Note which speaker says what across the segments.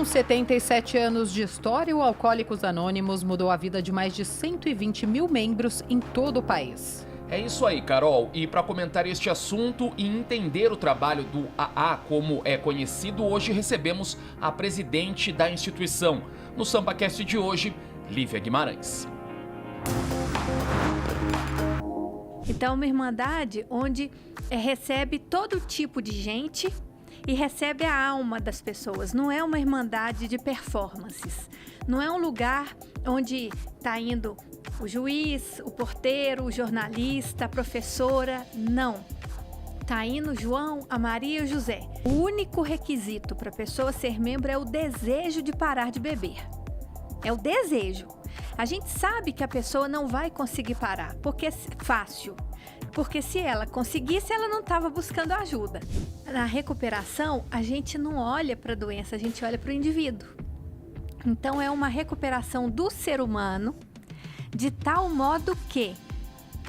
Speaker 1: Com 77 anos de história, o Alcoólicos Anônimos mudou a vida de mais de 120 mil membros em todo o país.
Speaker 2: É isso aí, Carol. E para comentar este assunto e entender o trabalho do AA, como é conhecido, hoje recebemos a presidente da instituição. No SampaCast de hoje, Lívia Guimarães.
Speaker 3: Então, uma irmandade onde recebe todo tipo de gente e recebe a alma das pessoas. Não é uma irmandade de performances. Não é um lugar onde está indo o juiz, o porteiro, o jornalista, a professora. Não. Está indo o João, a Maria e o José. O único requisito para a pessoa ser membro é o desejo de parar de beber. É o desejo. A gente sabe que a pessoa não vai conseguir parar, porque é fácil. Porque se ela conseguisse, ela não estava buscando ajuda. Na recuperação, a gente não olha para a doença, a gente olha para o indivíduo. Então, é uma recuperação do ser humano de tal modo que,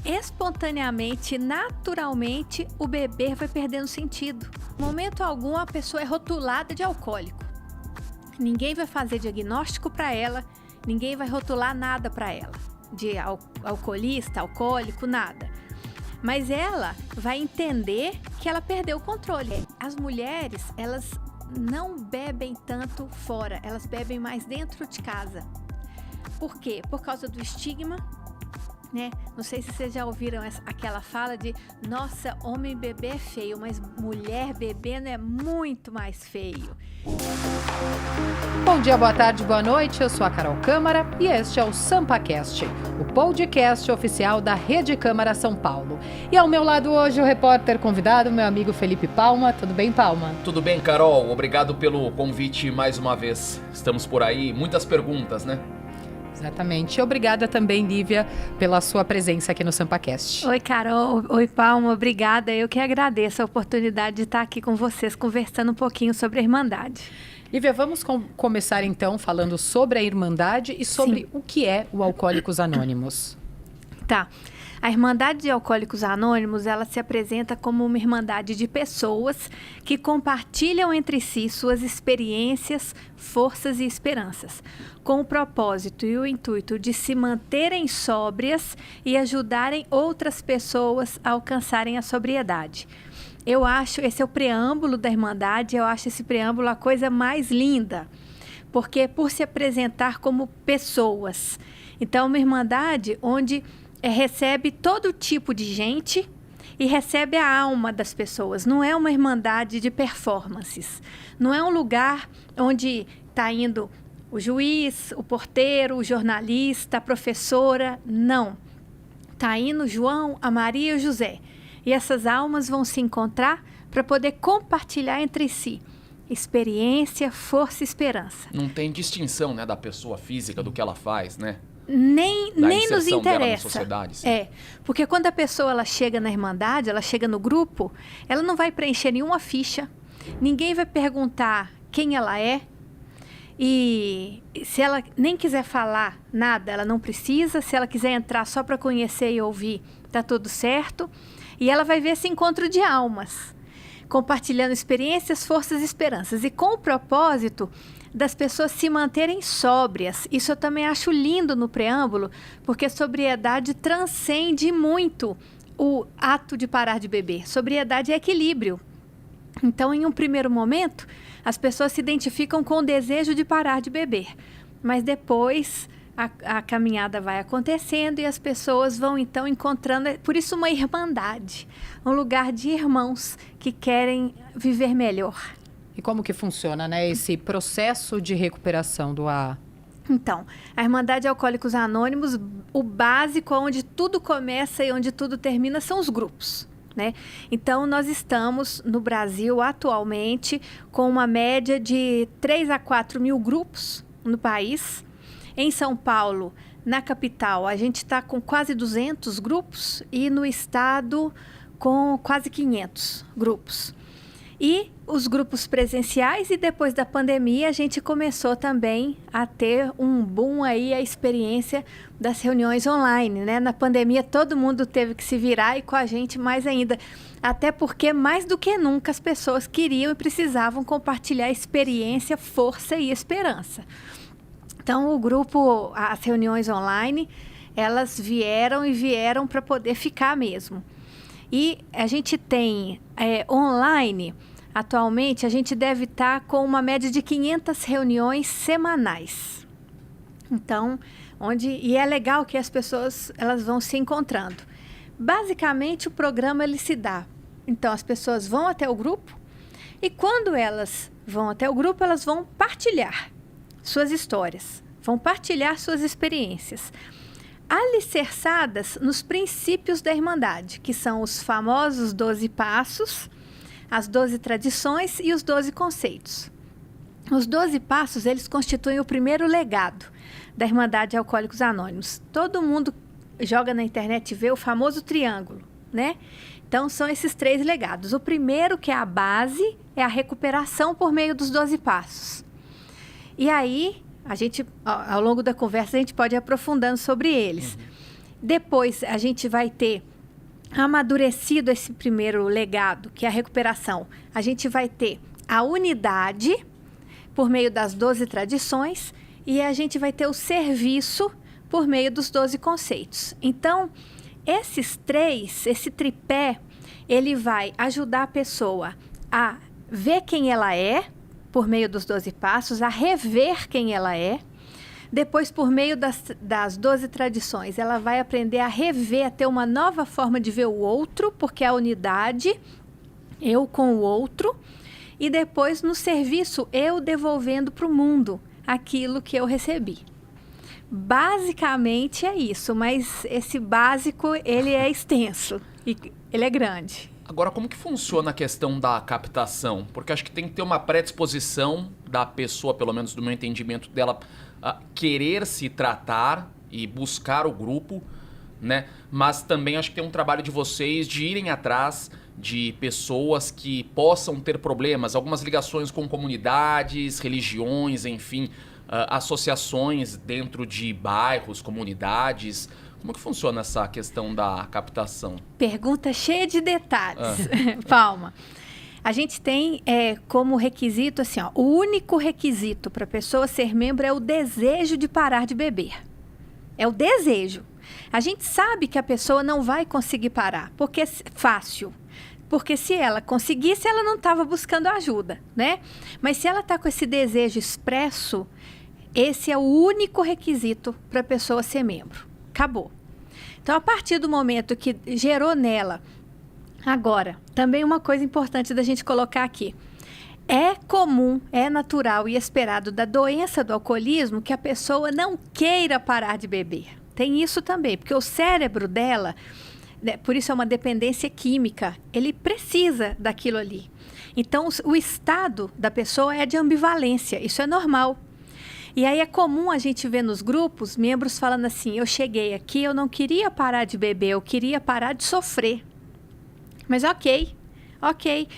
Speaker 3: espontaneamente, naturalmente, o beber vai perdendo sentido. Em momento algum, a pessoa é rotulada de alcoólico. Ninguém vai fazer diagnóstico para ela, ninguém vai rotular nada para ela, de alcoolista, alcoólico, nada. Mas ela vai entender que ela perdeu o controle. As mulheres, elas não bebem tanto fora, elas bebem mais dentro de casa. Por quê? Por causa do estigma, né? Não sei se vocês já ouviram aquela fala de nossa, homem beber é feio, mas mulher bebendo é muito mais feio.
Speaker 1: Bom dia, boa tarde, boa noite. Eu sou a Carol Câmara e este é o SampaCast, o podcast oficial da Rede Câmara São Paulo. E ao meu lado hoje o repórter convidado, meu amigo Felipe Palma. Tudo bem, Palma?
Speaker 2: Tudo bem, Carol. Obrigado pelo convite mais uma vez. Estamos por aí. Muitas perguntas, né?
Speaker 1: Exatamente. Obrigada também, Lívia, pela sua presença aqui no SampaCast.
Speaker 3: Oi, Carol. Oi, Palma. Obrigada. Eu que agradeço a oportunidade de estar aqui com vocês, conversando um pouquinho sobre a Irmandade.
Speaker 1: Lívia, vamos começar então falando sobre a Irmandade e sobre
Speaker 3: Sim.
Speaker 1: o que é o Alcoólicos Anônimos.
Speaker 3: Tá. A Irmandade de Alcoólicos Anônimos, ela se apresenta como uma irmandade de pessoas que compartilham entre si suas experiências, forças e esperanças, com o propósito e o intuito de se manterem sóbrias e ajudarem outras pessoas a alcançarem a sobriedade. Eu acho, esse é o preâmbulo da Irmandade, eu acho esse preâmbulo a coisa mais linda, porque por se apresentar como pessoas. Então, uma irmandade onde recebe todo tipo de gente e recebe a alma das pessoas. Não é uma irmandade de performances. Não é um lugar onde está indo o juiz, o porteiro, o jornalista, a professora. Não. Está indo o João, a Maria e o José. E essas almas vão se encontrar para poder compartilhar entre si experiência, força e esperança.
Speaker 2: Não tem distinção, né, da pessoa física, do que ela faz, né?
Speaker 3: Nem nos interessa.
Speaker 2: Sociedade,
Speaker 3: Porque quando a pessoa ela chega na Irmandade, ela chega no grupo, ela não vai preencher nenhuma ficha, ninguém vai perguntar quem ela é, e se ela nem quiser falar nada, ela não precisa. Se ela quiser entrar só para conhecer e ouvir, tá tudo certo. E ela vai ver esse encontro de almas, compartilhando experiências, forças e esperanças, e com o propósito das pessoas se manterem sóbrias. Isso eu também acho lindo no preâmbulo, porque sobriedade transcende muito o ato de parar de beber. Sobriedade é equilíbrio. Então, em um primeiro momento, as pessoas se identificam com o desejo de parar de beber, mas depois a caminhada vai acontecendo e as pessoas vão então encontrando, por isso uma irmandade, um lugar de irmãos que querem viver melhor.
Speaker 1: E como que funciona, né, esse processo de recuperação do AA?
Speaker 3: Então, a Irmandade de Alcoólicos Anônimos, o básico, onde tudo começa e onde tudo termina, são os grupos, né? Então, nós estamos no Brasil atualmente com uma média de 3 a 4 mil grupos no país. Em São Paulo, na capital, a gente está com quase 200 grupos e no estado com quase 500 grupos. E os grupos presenciais e depois da pandemia a gente começou também a ter um boom aí, a experiência das reuniões online, né? Na pandemia todo mundo teve que se virar e com a gente mais ainda. Até porque mais do que nunca as pessoas queriam e precisavam compartilhar experiência, força e esperança. Então o grupo, as reuniões online, elas vieram para poder ficar mesmo. E a gente tem online, atualmente, a gente deve estar com uma média de 500 reuniões semanais. Então, e é legal que as pessoas elas vão se encontrando. Basicamente, o programa ele se dá. Então, as pessoas vão até o grupo e quando elas vão até o grupo, elas vão partilhar suas histórias, vão partilhar suas experiências, alicerçadas nos princípios da Irmandade, que são os famosos 12 passos, as 12 tradições e os 12 conceitos. Os 12 passos, eles constituem o primeiro legado da Irmandade de Alcoólicos Anônimos. Todo mundo joga na internet e vê o famoso triângulo, né? Então, são esses 3 legados. O primeiro, que é a base, é a recuperação por meio dos 12 passos. E aí, a gente, ao longo da conversa, a gente pode ir aprofundando sobre eles. Depois, a gente vai ter amadurecido esse primeiro legado, que é a recuperação. A gente vai ter a unidade, por meio das 12 tradições, e a gente vai ter o serviço, por meio dos 12 conceitos. Então, esses 3, esse tripé, ele vai ajudar a pessoa a ver quem ela é, por meio dos 12 passos, a rever quem ela é. Depois, por meio das 12 tradições, ela vai aprender a rever, a ter uma nova forma de ver o outro, porque é a unidade, eu com o outro. E depois, no serviço, eu devolvendo para o mundo aquilo que eu recebi. Basicamente é isso, mas esse básico, ele é extenso e ele é grande.
Speaker 2: Agora, como que funciona a questão da captação? Porque acho que tem que ter uma predisposição da pessoa, pelo menos do meu entendimento dela, a querer se tratar e buscar o grupo, né? Mas também acho que tem um trabalho de vocês de irem atrás de pessoas que possam ter problemas, algumas ligações com comunidades, religiões, enfim, associações dentro de bairros, comunidades. Como que funciona essa questão da captação?
Speaker 3: Pergunta cheia de detalhes, Palma. A gente tem como requisito, assim, ó, o único requisito para a pessoa ser membro é o desejo de parar de beber. É o desejo. A gente sabe que a pessoa não vai conseguir parar, porque é fácil. Porque se ela conseguisse, ela não estava buscando ajuda, né? Mas se ela está com esse desejo expresso, esse é o único requisito para a pessoa ser membro. Acabou. Então, a partir do momento que gerou nela... Agora, também uma coisa importante da gente colocar aqui. É comum, é natural e esperado da doença do alcoolismo que a pessoa não queira parar de beber. Tem isso também, porque o cérebro dela, né, por isso é uma dependência química, ele precisa daquilo ali. Então, o estado da pessoa é de ambivalência, isso é normal. E aí é comum a gente ver nos grupos, membros falando assim, eu cheguei aqui, eu não queria parar de beber, eu queria parar de sofrer. Mas ok,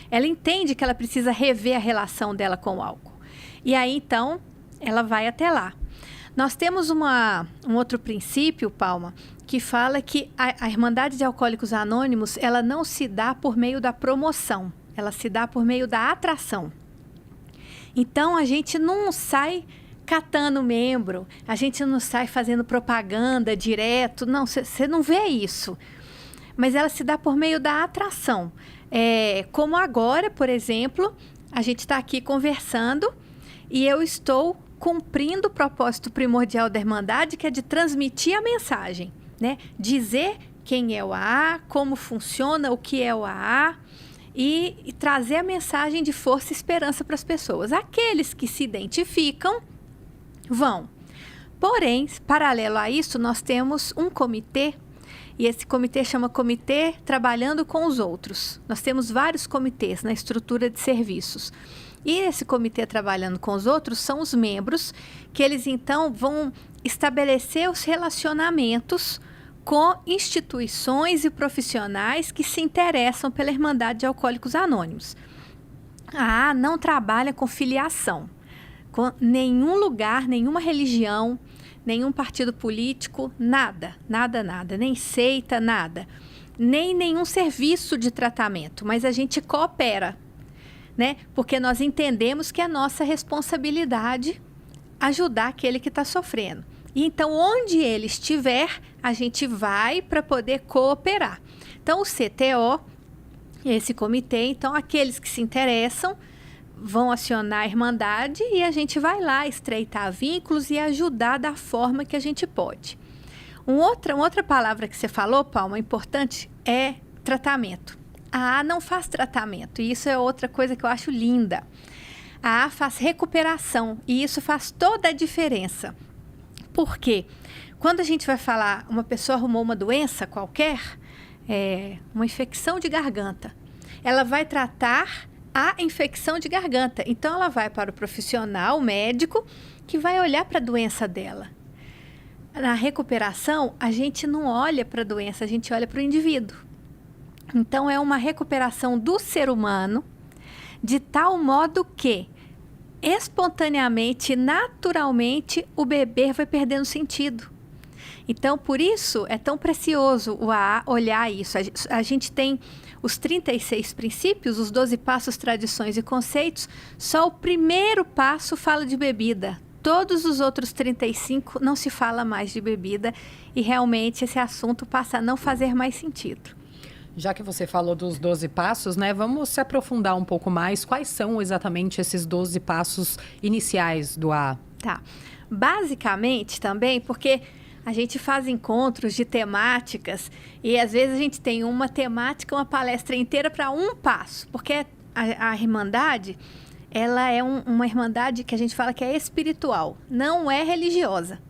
Speaker 3: ela entende que ela precisa rever a relação dela com o álcool. E aí, então, ela vai até lá. Nós temos um outro princípio, Palma, que fala que a Irmandade de Alcoólicos Anônimos, ela não se dá por meio da promoção, ela se dá por meio da atração. Então, a gente não sai catando membro, a gente não sai fazendo propaganda direto, não, você não vê isso. Mas ela se dá por meio da atração. Como agora, por exemplo, a gente está aqui conversando e eu estou cumprindo o propósito primordial da Irmandade, que é de transmitir a mensagem, né? Dizer quem é o AA, como funciona, o que é o AA e trazer a mensagem de força e esperança para as pessoas. Aqueles que se identificam vão. Porém, paralelo a isso, nós temos um comitê, e esse comitê chama Comitê Trabalhando com os Outros. Nós temos vários comitês na estrutura de serviços. E esse Comitê Trabalhando com os Outros são os membros que eles, então, vão estabelecer os relacionamentos com instituições e profissionais que se interessam pela Irmandade de Alcoólicos Anônimos. A AA não trabalha com filiação, com nenhum lugar, nenhuma religião, nenhum partido político, nada, nem seita, nada. Nem nenhum serviço de tratamento, mas a gente coopera, né? Porque nós entendemos que é nossa responsabilidade ajudar aquele que está sofrendo. E então, onde ele estiver, a gente vai para poder cooperar. Então, o CTO, esse comitê, então, aqueles que se interessam vão acionar a Irmandade e a gente vai lá estreitar vínculos e ajudar da forma que a gente pode. Uma outra palavra que você falou, Palma, importante, é tratamento. A AA não faz tratamento, e isso é outra coisa que eu acho linda. A AA faz recuperação, e isso faz toda a diferença. Por quê? Quando a gente vai falar, uma pessoa arrumou uma doença qualquer, uma infecção de garganta, ela vai tratar a infecção de garganta. Então, ela vai para o profissional, o médico, que vai olhar para a doença dela. Na recuperação, a gente não olha para a doença, a gente olha para o indivíduo. Então, é uma recuperação do ser humano, de tal modo que, espontaneamente, naturalmente, o bebê vai perdendo sentido. Então, por isso, é tão precioso o AA olhar isso. A gente tem os 36 princípios, os 12 passos, tradições e conceitos. Só o primeiro passo fala de bebida. Todos os outros 35 não se fala mais de bebida e realmente esse assunto passa a não fazer mais sentido.
Speaker 1: Já que você falou dos 12 passos, né, vamos se aprofundar um pouco mais. Quais são exatamente esses 12 passos iniciais do AA?
Speaker 3: Tá. Basicamente também, porque a gente faz encontros de temáticas e às vezes a gente tem uma temática, uma palestra inteira para um passo, porque a Irmandade, ela é uma irmandade que a gente fala que é espiritual, não é religiosa,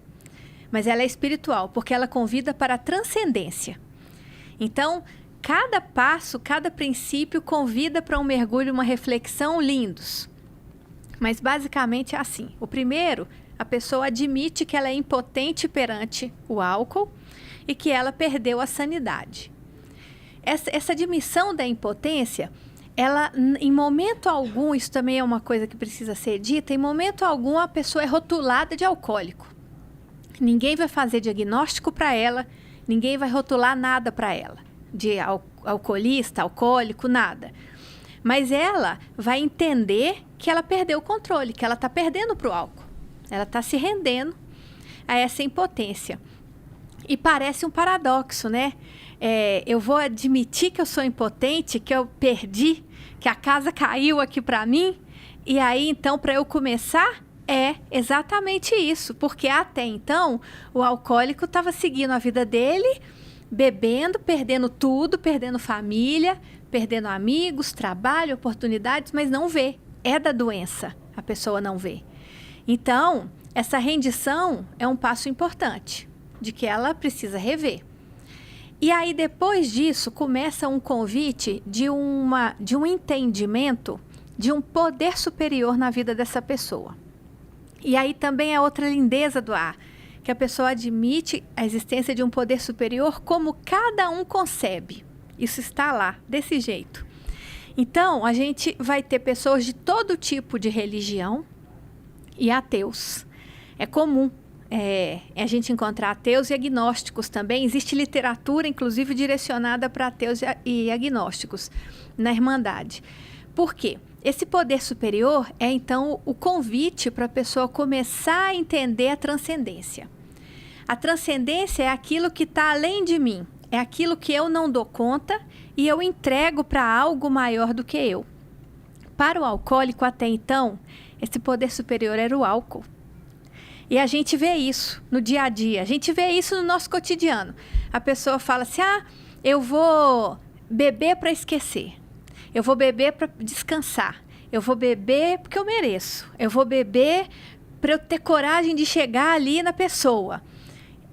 Speaker 3: mas ela é espiritual, porque ela convida para a transcendência. Então, cada passo, cada princípio convida para um mergulho, uma reflexão lindos. Mas basicamente é assim. O primeiro, a pessoa admite que ela é impotente perante o álcool e que ela perdeu a sanidade. Essa admissão da impotência, ela, em momento algum, isso também é uma coisa que precisa ser dita, em momento algum a pessoa é rotulada de alcoólico. Ninguém vai fazer diagnóstico para ela, ninguém vai rotular nada para ela, de alcoolista, alcoólico, nada. Mas ela vai entender que ela perdeu o controle, que ela está perdendo para o álcool. Ela está se rendendo a essa impotência. E parece um paradoxo, né? Eu vou admitir que eu sou impotente, que eu perdi, que a casa caiu aqui para mim, e aí, então, para eu começar, é exatamente isso. Porque até então, o alcoólico estava seguindo a vida dele, bebendo, perdendo tudo, perdendo família, perdendo amigos, trabalho, oportunidades, mas não vê. É da doença, a pessoa não vê. Então, essa rendição é um passo importante, de que ela precisa rever. E aí, depois disso, começa um convite de um entendimento de um poder superior na vida dessa pessoa. E aí também é outra lindeza do AA, que a pessoa admite a existência de um poder superior como cada um concebe. Isso está lá, desse jeito. Então, a gente vai ter pessoas de todo tipo de religião e ateus. É comum a gente encontrar ateus e agnósticos também. Existe literatura, inclusive, direcionada para ateus e agnósticos na Irmandade. Por quê? Esse poder superior é, então, o convite para a pessoa começar a entender a transcendência. A transcendência é aquilo que está além de mim. É aquilo que eu não dou conta e eu entrego para algo maior do que eu. Para o alcoólico, até então, esse poder superior era o álcool. E a gente vê isso no dia a dia, a gente vê isso no nosso cotidiano. A pessoa fala assim, eu vou beber para esquecer, eu vou beber para descansar, eu vou beber porque eu mereço, eu vou beber para eu ter coragem de chegar ali na pessoa.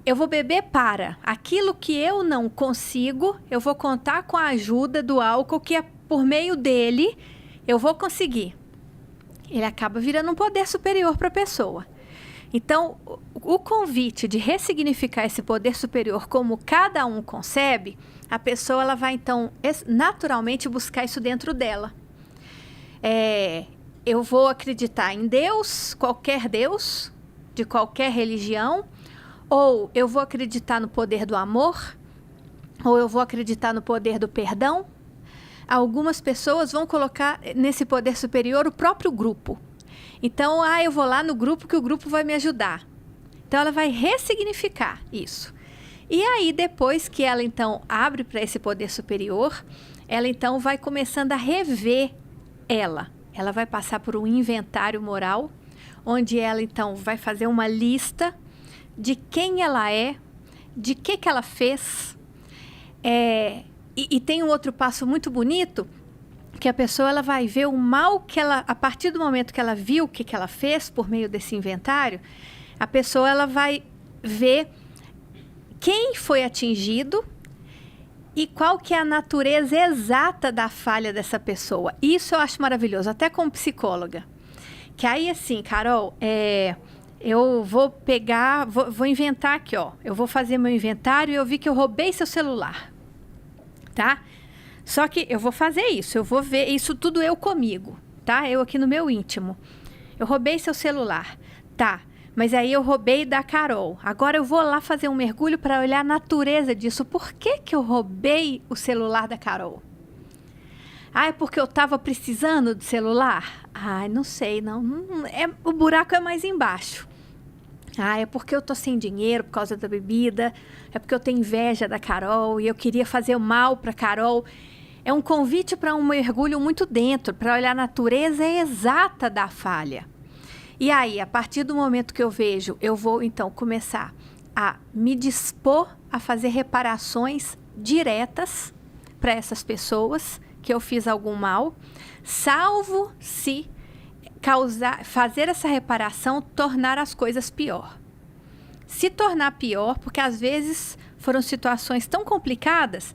Speaker 3: Eu vou beber para aquilo que eu não consigo, eu vou contar com a ajuda do álcool, que é por meio dele, eu vou conseguir. Ele acaba virando um poder superior para a pessoa. Então, o convite de ressignificar esse poder superior como cada um concebe, a pessoa ela vai, então, naturalmente buscar isso dentro dela. Eu vou acreditar em Deus, de qualquer religião, ou eu vou acreditar no poder do amor, ou eu vou acreditar no poder do perdão. Algumas pessoas vão colocar nesse poder superior o próprio grupo. Então, eu vou lá no grupo que o grupo vai me ajudar. Então, ela vai ressignificar isso. E aí, depois que ela, então, abre para esse poder superior, ela, então, vai começando a rever ela. Ela vai passar por um inventário moral, onde ela, então, vai fazer uma lista de quem ela é, de que ela fez. E tem um outro passo muito bonito, que a pessoa ela vai ver o mal que ela, a partir do momento que ela viu o que ela fez por meio desse inventário, a pessoa ela vai ver quem foi atingido e qual que é a natureza exata da falha dessa pessoa. Isso eu acho maravilhoso, até como psicóloga. Que aí assim, Carol, eu vou pegar, vou inventar aqui, ó. Eu vou fazer meu inventário e eu vi que eu roubei seu celular, tá? Só que eu vou fazer isso, eu vou ver isso tudo eu comigo, tá? Eu aqui no meu íntimo. Eu roubei seu celular, tá? Mas aí eu roubei da Carol. Agora eu vou lá fazer um mergulho para olhar a natureza disso. Por que eu roubei o celular da Carol? É porque eu estava precisando de celular? Não sei, não. O buraco é mais embaixo. É porque eu tô sem dinheiro por causa da bebida. É porque eu tenho inveja da Carol e eu queria fazer o mal para Carol. É um convite para um mergulho muito dentro, para olhar a natureza exata da falha. E aí, a partir do momento que eu vejo, eu vou então começar a me dispor a fazer reparações diretas para essas pessoas que eu fiz algum mal, salvo se fazer essa reparação tornar as coisas pior. Se tornar pior, porque às vezes foram situações tão complicadas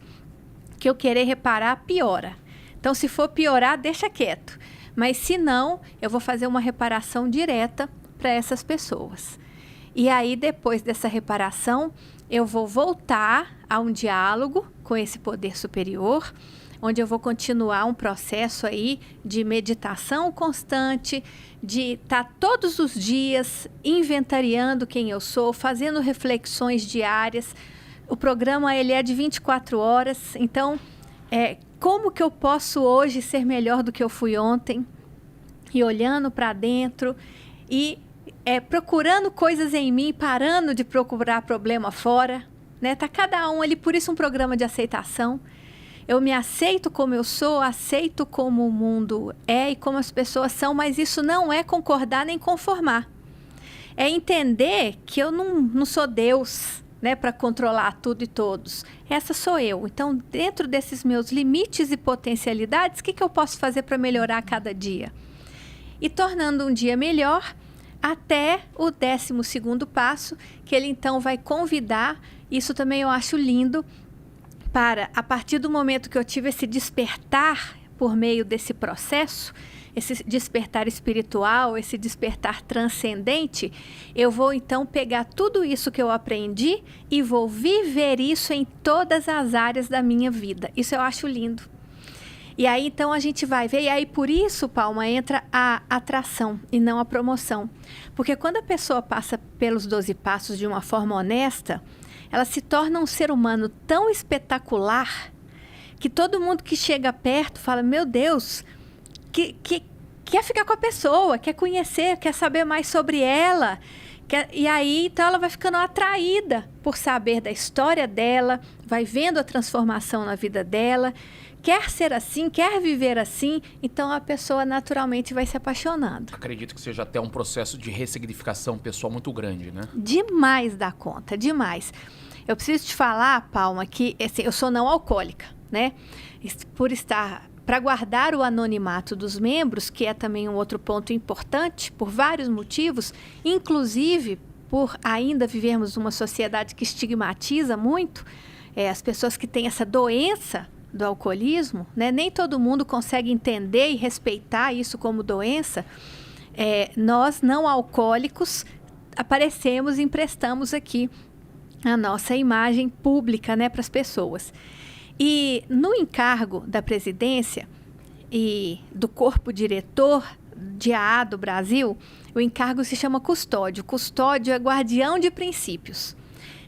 Speaker 3: que eu querer reparar piora. Então, se for piorar, deixa quieto. Mas se não, eu vou fazer uma reparação direta para essas pessoas. E aí, depois dessa reparação, eu vou voltar a um diálogo com esse poder superior, onde eu vou continuar um processo aí de meditação constante, de estar todos os dias inventariando quem eu sou, fazendo reflexões diárias. O programa ele é de 24 horas, então como que eu posso hoje ser melhor do que eu fui ontem? E olhando para dentro e procurando coisas em mim, parando de procurar problema fora, né? Tá cada um ali, por isso um programa de aceitação. Eu me aceito como eu sou, aceito como o mundo é e como as pessoas são, mas isso não é concordar nem conformar. É entender que eu não sou Deus, né, para controlar tudo e todos. Essa sou eu. Então, dentro desses meus limites e potencialidades, o que eu posso fazer para melhorar a cada dia? E tornando um dia melhor até o 12º passo, que ele então vai convidar, isso também eu acho lindo, para, a partir do momento que eu tive esse despertar por meio desse processo, esse despertar espiritual, esse despertar transcendente, eu vou então pegar tudo isso que eu aprendi e vou viver isso em todas as áreas da minha vida. Isso eu acho lindo. E aí então a gente vai ver, e aí por isso, Palma, entra a atração e não a promoção. Porque quando a pessoa passa pelos 12 passos de uma forma honesta, ela se torna um ser humano tão espetacular que todo mundo que chega perto fala, meu Deus, que quer ficar com a pessoa, quer conhecer, quer saber mais sobre ela. E aí, então, ela vai ficando atraída por saber da história dela, vai vendo a transformação na vida dela, quer ser assim, quer viver assim, então a pessoa naturalmente vai se apaixonando.
Speaker 2: Acredito que seja até um processo de ressignificação pessoal muito grande, né?
Speaker 3: Demais da conta, demais. Eu preciso te falar, Palma, que assim, eu sou não alcoólica, né? Para guardar o anonimato dos membros, que é também um outro ponto importante, por vários motivos, inclusive por ainda vivermos uma sociedade que estigmatiza muito as pessoas que têm essa doença do alcoolismo, né? Nem todo mundo consegue entender e respeitar isso como doença. Nós, não alcoólicos, aparecemos e emprestamos aqui a nossa imagem pública, né, para as pessoas. E no encargo da presidência, e do corpo diretor de AA do Brasil, o encargo se chama custódio. Custódio é guardião de princípios.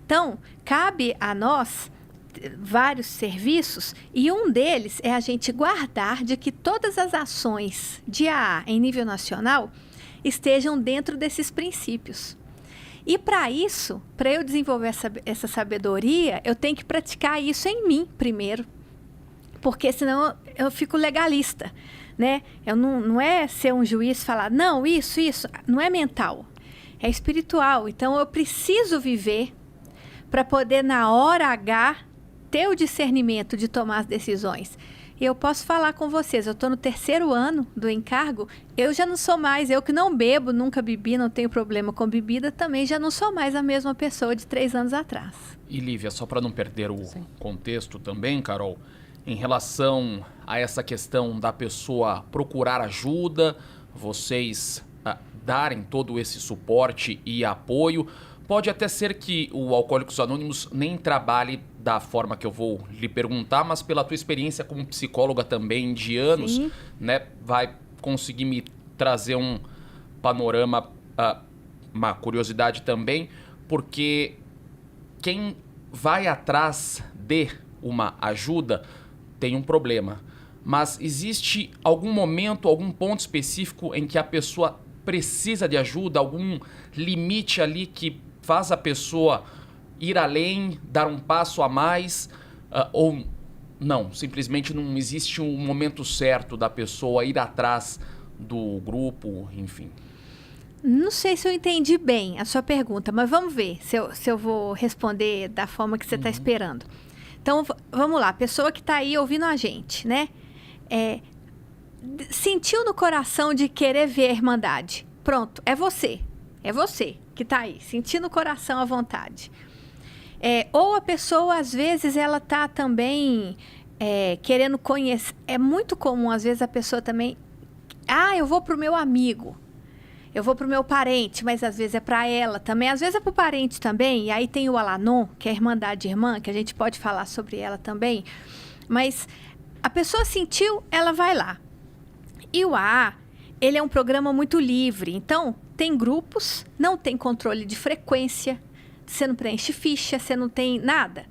Speaker 3: Então, cabe a nós vários serviços e um deles é a gente guardar de que todas as ações de AA em nível nacional estejam dentro desses princípios. E para isso, para eu desenvolver essa sabedoria, eu tenho que praticar isso em mim primeiro, porque senão eu fico legalista, né? Eu não é ser um juiz e falar, não, isso, não é mental, é espiritual. Então eu preciso viver para poder, na hora H, ter o discernimento de tomar as decisões. E eu posso falar com vocês, eu estou no 3º ano do encargo, eu já não sou mais, eu que não bebo, nunca bebi, não tenho problema com bebida, também já não sou mais a mesma pessoa de 3 anos atrás.
Speaker 2: E Lívia, só para não perder o contexto também, Carol, em relação a essa questão da pessoa procurar ajuda, vocês darem todo esse suporte e apoio, pode até ser que o Alcoólicos Anônimos nem trabalhe da forma que eu vou lhe perguntar, mas pela tua experiência como psicóloga também de anos,
Speaker 3: Sim.
Speaker 2: né, vai conseguir me trazer um panorama, uma curiosidade também, porque quem vai atrás de uma ajuda tem um problema, mas existe algum momento, algum ponto específico em que a pessoa precisa de ajuda, algum limite ali que faz a pessoa ir além, dar um passo a mais, ou não, simplesmente não existe um momento certo da pessoa ir atrás do grupo, enfim.
Speaker 3: Não sei se eu entendi bem a sua pergunta, mas vamos ver se eu vou responder da forma que você está esperando. Então, vamos lá, a pessoa que está aí ouvindo a gente, né? Sentiu no coração de querer ver a Irmandade. Pronto, é você que está aí, sentindo no coração a vontade. Ou a pessoa, às vezes, ela está também querendo conhecer. É muito comum, às vezes, a pessoa também... eu vou para o meu amigo, eu vou para o meu parente, mas às vezes é para ela também, às vezes é para o parente também, e aí tem o Alanon, que é a Irmandade Irmã, que a gente pode falar sobre ela também, mas a pessoa sentiu, ela vai lá. E o AA, ele é um programa muito livre, então tem grupos, não tem controle de frequência, você não preenche ficha, você não tem nada.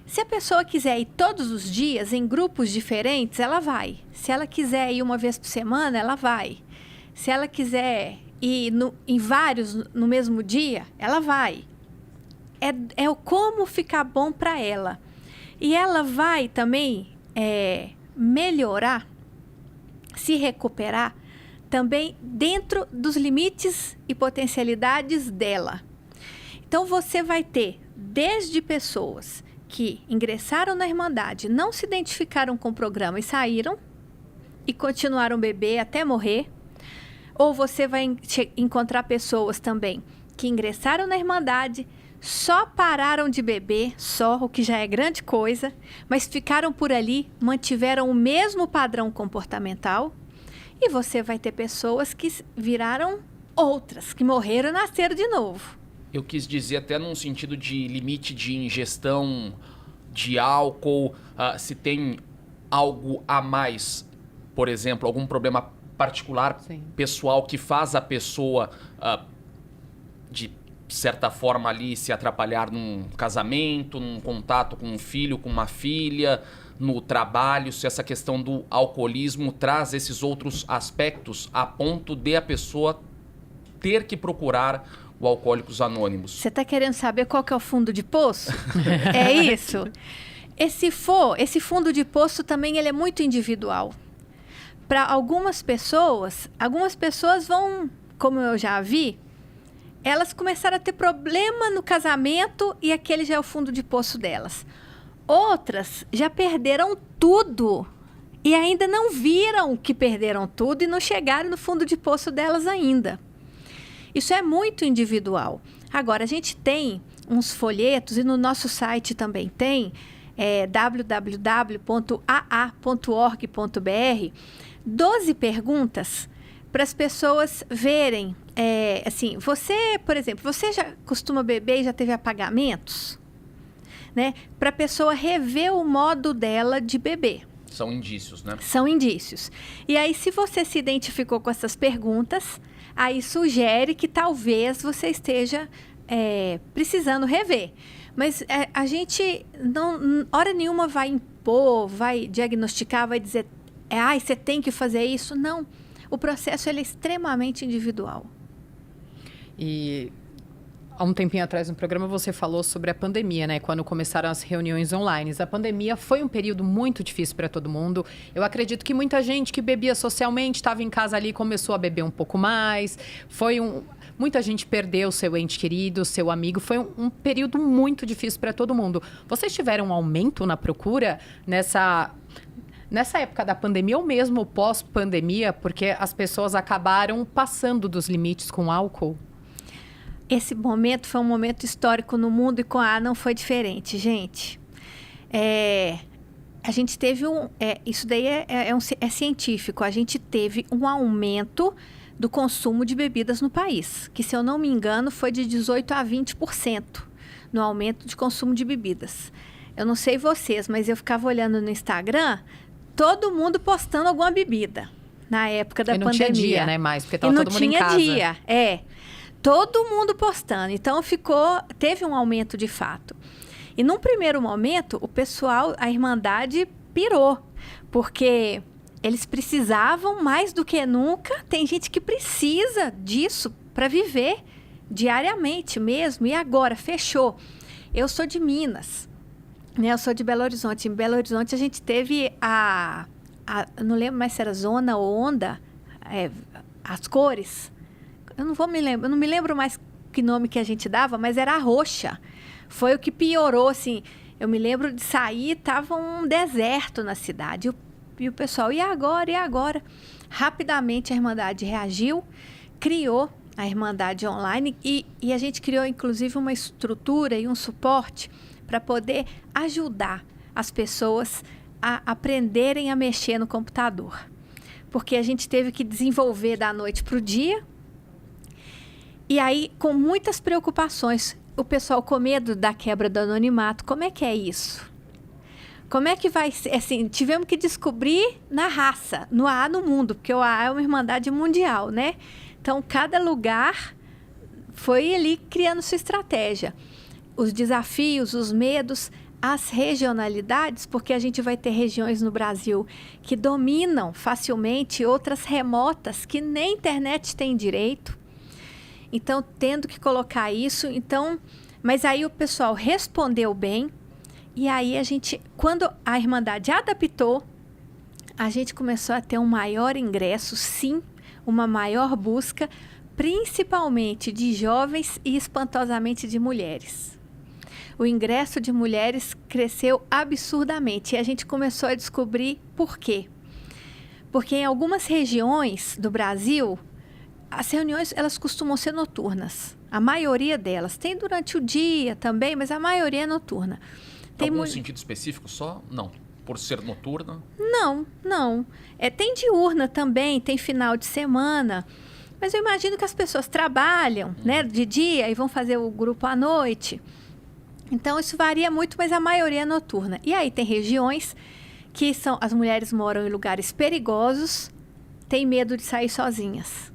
Speaker 3: Se a pessoa quiser ir todos os dias em grupos diferentes, ela vai. Se ela quiser ir uma vez por semana, ela vai. Se ela quiser ir em vários no mesmo dia, ela vai. É o como ficar bom para ela. E ela vai também melhorar, se recuperar, também dentro dos limites e potencialidades dela. Então, você vai ter desde pessoas que ingressaram na Irmandade, não se identificaram com o programa e saíram, e continuaram a beber até morrer. Ou você vai encontrar pessoas também que ingressaram na Irmandade, só pararam de beber, o que já é grande coisa, mas ficaram por ali, mantiveram o mesmo padrão comportamental. E você vai ter pessoas que viraram outras, que morreram e nasceram de novo.
Speaker 2: Eu quis dizer até num sentido de limite de ingestão de álcool, se tem algo a mais, por exemplo, algum problema particular, pessoal, que faz a pessoa, de certa forma ali, se atrapalhar num casamento, num contato com um filho, com uma filha, no trabalho, se essa questão do alcoolismo traz esses outros aspectos a ponto de a pessoa ter que procurar o Alcoólicos Anônimos.
Speaker 3: Você está querendo saber qual que é o fundo de poço? É isso? Esse fundo de poço também ele é muito individual. Para algumas pessoas vão, como eu já vi, elas começaram a ter problema no casamento e aquele já é o fundo de poço delas. Outras já perderam tudo e ainda não viram que perderam tudo e não chegaram no fundo de poço delas ainda. Isso é muito individual. Agora, a gente tem uns folhetos e no nosso site também tem, www.aa.org.br, 12 perguntas para as pessoas verem. Assim, você, por exemplo, você já costuma beber e já teve apagamentos? Né? Para a pessoa rever o modo dela de beber.
Speaker 2: São indícios, né?
Speaker 3: São indícios. E aí, se você se identificou com essas perguntas, aí sugere que talvez você esteja precisando rever. Mas a gente, não, hora nenhuma, vai impor, vai diagnosticar, vai dizer, você tem que fazer isso. Não. O processo ele é extremamente individual.
Speaker 1: E há um tempinho atrás no programa você falou sobre a pandemia, né? Quando começaram as reuniões online. A pandemia foi um período muito difícil para todo mundo. Eu acredito que muita gente que bebia socialmente, estava em casa ali, começou a beber um pouco mais. Muita gente perdeu seu ente querido, seu amigo. Foi um período muito difícil para todo mundo. Vocês tiveram um aumento na procura nessa época da pandemia ou mesmo pós-pandemia, porque as pessoas acabaram passando dos limites com álcool?
Speaker 3: Esse momento foi um momento histórico no mundo e com a não foi diferente, gente. A gente teve isso daí é científico. A gente teve um aumento do consumo de bebidas no país, que, se eu não me engano, foi de 18% a 20% no aumento de consumo de bebidas. Eu não sei vocês, mas eu ficava olhando no Instagram, todo mundo postando alguma bebida na época da pandemia.
Speaker 1: Não tinha dia, né, mais, porque estava todo mundo em casa.
Speaker 3: Não tinha dia, todo mundo postando. Então, teve um aumento de fato. E num primeiro momento, o pessoal, a Irmandade pirou, porque eles precisavam mais do que nunca. Tem gente que precisa disso para viver diariamente mesmo. E agora, fechou. Eu sou de Minas, né? Eu sou de Belo Horizonte. Em Belo Horizonte, a gente teve não lembro mais se era zona ou onda, as cores. Eu não me lembro mais que nome que a gente dava, mas era a roxa. Foi o que piorou, assim. Eu me lembro de sair, estava um deserto na cidade. E o pessoal, e agora? E agora? Rapidamente a Irmandade reagiu, criou a Irmandade Online e a gente criou, inclusive, uma estrutura e um suporte para poder ajudar as pessoas a aprenderem a mexer no computador. Porque a gente teve que desenvolver da noite para o dia. E aí, com muitas preocupações, o pessoal com medo da quebra do anonimato. Como é que é isso? Como é que vai ser? Assim, tivemos que descobrir na raça, no AA no mundo, porque o AA é uma irmandade mundial, né? Então, cada lugar foi ali criando sua estratégia. Os desafios, os medos, as regionalidades, porque a gente vai ter regiões no Brasil que dominam facilmente, outras remotas que nem internet tem direito. Então, tendo que colocar isso, mas aí o pessoal respondeu bem. E aí quando a Irmandade adaptou, a gente começou a ter um maior ingresso, sim, uma maior busca, principalmente de jovens e espantosamente de mulheres. O ingresso de mulheres cresceu absurdamente e a gente começou a descobrir por quê. Porque em algumas regiões do Brasil, as reuniões elas costumam ser noturnas. A maioria delas. Tem durante o dia também, mas a maioria é noturna.
Speaker 2: Tem algum sentido específico só? Não. Por ser noturna?
Speaker 3: Não. Tem diurna também, tem final de semana. Mas eu imagino que as pessoas trabalham, né, de dia e vão fazer o grupo à noite. Então, isso varia muito, mas a maioria é noturna. E aí tem regiões que as mulheres moram em lugares perigosos, têm medo de sair sozinhas.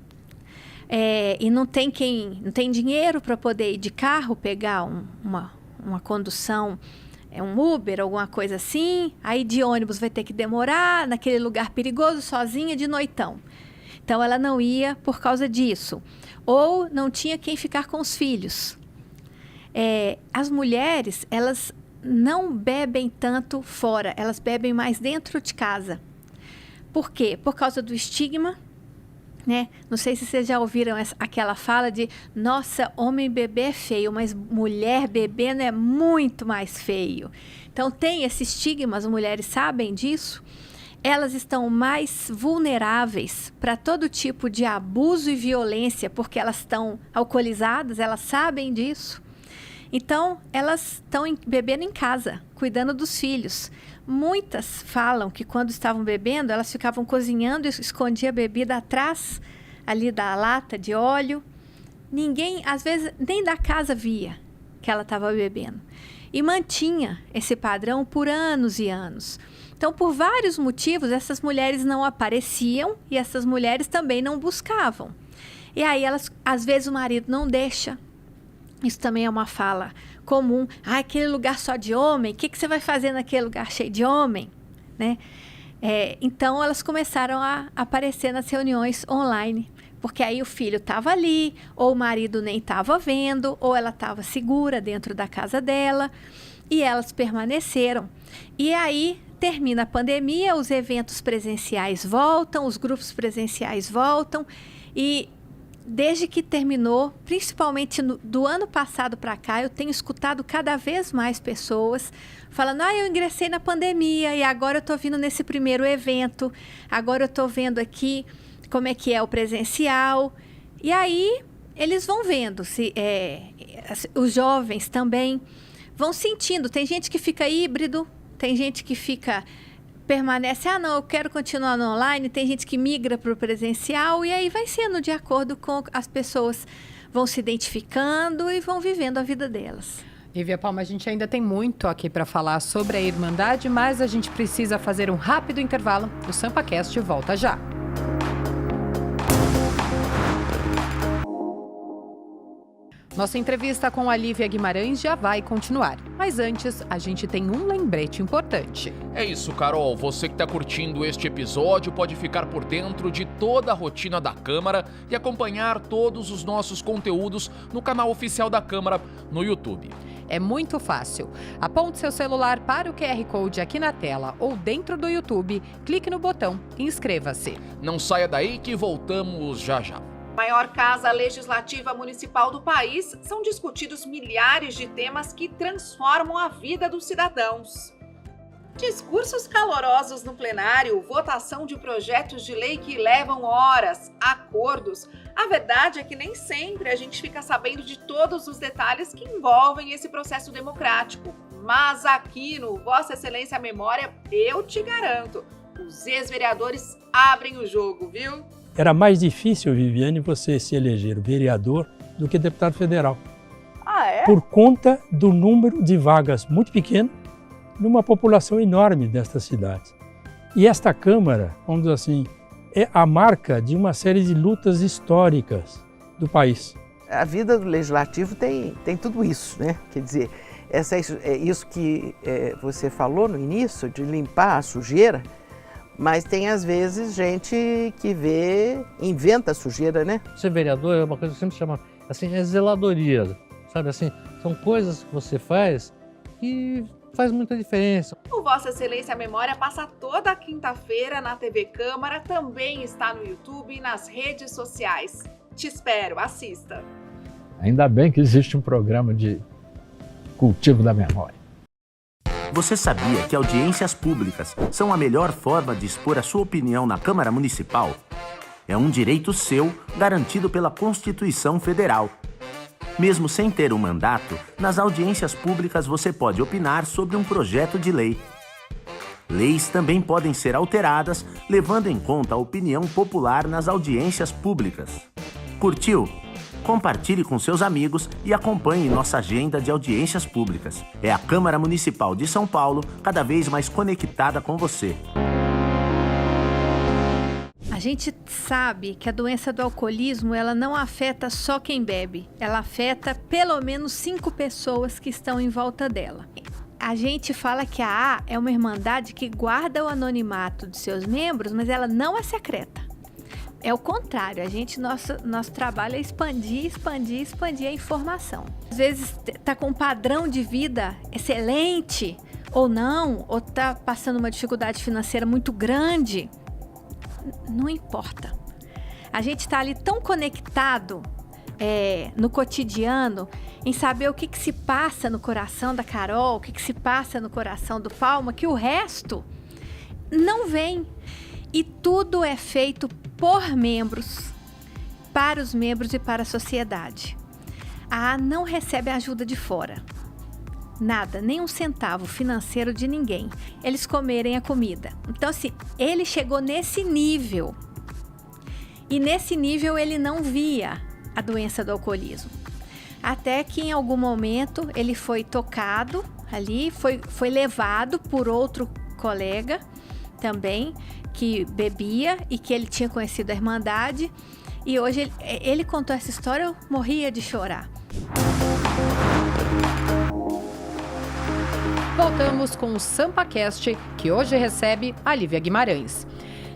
Speaker 3: E não tem dinheiro para poder ir de carro, pegar uma condução, um Uber, alguma coisa assim. Aí de ônibus vai ter que demorar, naquele lugar perigoso, sozinha, de noitão. Então, ela não ia por causa disso. Ou não tinha quem ficar com os filhos. As mulheres, elas não bebem tanto fora, elas bebem mais dentro de casa. Por quê? Por causa do estigma, né? Não sei se vocês já ouviram aquela fala de nossa, homem beber é feio, mas mulher bebendo é muito mais feio. Então tem esse estigma, as mulheres sabem disso. Elas estão mais vulneráveis para todo tipo de abuso e violência, porque elas estão alcoolizadas, elas sabem disso. Então, elas estão bebendo em casa, cuidando dos filhos. Muitas falam que quando estavam bebendo, elas ficavam cozinhando e escondiam a bebida atrás ali da lata de óleo. Ninguém, às vezes, nem da casa via. que ela estava bebendo. E mantinha esse padrão por anos e anos. Então, por vários motivos, essas mulheres não apareciam e essas mulheres também não buscavam. E aí, às vezes, o marido não deixa. Isso também é uma fala comum. Ah, aquele lugar só de homem, o que você vai fazer naquele lugar cheio de homem? Né? Então, elas começaram a aparecer nas reuniões online. Porque aí o filho estava ali, ou o marido nem estava vendo, ou ela estava segura dentro da casa dela. E elas permaneceram. E aí termina a pandemia, os eventos presenciais voltam, os grupos presenciais voltam. E desde que terminou, principalmente do ano passado para cá, eu tenho escutado cada vez mais pessoas falando: eu ingressei na pandemia e agora eu estou vindo nesse primeiro evento, agora eu estou vendo aqui como é que é o presencial. E aí eles vão vendo, os jovens também vão sentindo. Tem gente que fica híbrido, tem gente que permanece, não, eu quero continuar no online, tem gente que migra para o presencial, e aí vai sendo de acordo com as pessoas vão se identificando e vão vivendo a vida delas.
Speaker 1: Lívia Palma, a gente ainda tem muito aqui para falar sobre a Irmandade, mas a gente precisa fazer um rápido intervalo. O SampaCast volta já. Nossa entrevista com a Lívia Guimarães já vai continuar. Mas antes, a gente tem um lembrete importante.
Speaker 2: É isso, Carol. Você que está curtindo este episódio pode ficar por dentro de toda a rotina da Câmara e acompanhar todos os nossos conteúdos no canal oficial da Câmara no YouTube.
Speaker 1: É muito fácil. Aponte seu celular para o QR Code aqui na tela ou dentro do YouTube, clique no botão e inscreva-se.
Speaker 2: Não saia daí que voltamos já já.
Speaker 4: Maior casa legislativa municipal do país, são discutidos milhares de temas que transformam a vida dos cidadãos. Discursos calorosos no plenário, votação de projetos de lei que levam horas, acordos. A verdade é que nem sempre a gente fica sabendo de todos os detalhes que envolvem esse processo democrático. Mas aqui no Vossa Excelência Memória, eu te garanto, os ex-vereadores abrem o jogo, viu?
Speaker 5: Era mais difícil, Viviane, você se eleger vereador do que deputado federal.
Speaker 4: Ah, é?
Speaker 5: Por conta do número de vagas muito pequeno numa população enorme desta cidade. E esta Câmara, vamos dizer assim, é a marca de uma série de lutas históricas do país.
Speaker 6: A vida do legislativo tem tudo isso, né? Quer dizer, isso que você falou no início, de limpar a sujeira, mas tem às vezes gente que inventa a sujeira, né?
Speaker 7: Ser vereador é uma coisa que sempre chama, assim, é zeladoria, sabe? Assim, são coisas que você faz que faz muita diferença.
Speaker 4: O Vossa Excelência Memória passa toda quinta-feira na TV Câmara, também está no YouTube e nas redes sociais. Te espero, assista.
Speaker 8: Ainda bem que existe um programa de cultivo da memória.
Speaker 9: Você sabia que audiências públicas são a melhor forma de expor a sua opinião na Câmara Municipal? É um direito seu, garantido pela Constituição Federal. Mesmo sem ter um mandato, nas audiências públicas você pode opinar sobre um projeto de lei. Leis também podem ser alteradas, levando em conta a opinião popular nas audiências públicas. Curtiu? Compartilhe com seus amigos e acompanhe nossa agenda de audiências públicas. É a Câmara Municipal de São Paulo, cada vez mais conectada com você.
Speaker 3: A gente sabe que a doença do alcoolismo, ela não afeta só quem bebe. Ela afeta pelo menos 5 pessoas que estão em volta dela. A gente fala que a A é uma irmandade que guarda o anonimato de seus membros, mas ela não é secreta. É o contrário, nosso trabalho é expandir a informação. Às vezes está com um padrão de vida excelente, ou não, ou está passando uma dificuldade financeira muito grande. Não importa. A gente está ali tão conectado no cotidiano, em saber o que se passa no coração da Carol, o que se passa no coração do Palma, que o resto não vem. E tudo é feito por membros, para os membros e para a sociedade. A A não recebe ajuda de fora. Nada, nem um centavo financeiro de ninguém. Eles comerem a comida. Então, assim, ele chegou nesse nível. E nesse nível ele não via a doença do alcoolismo. até que em algum momento ele foi tocado ali, foi levado por outro colega também, que bebia e que ele tinha conhecido a Irmandade. E hoje ele contou essa história, eu morria de chorar.
Speaker 1: Voltamos com o SampaCast, que hoje recebe a Lívia Guimarães.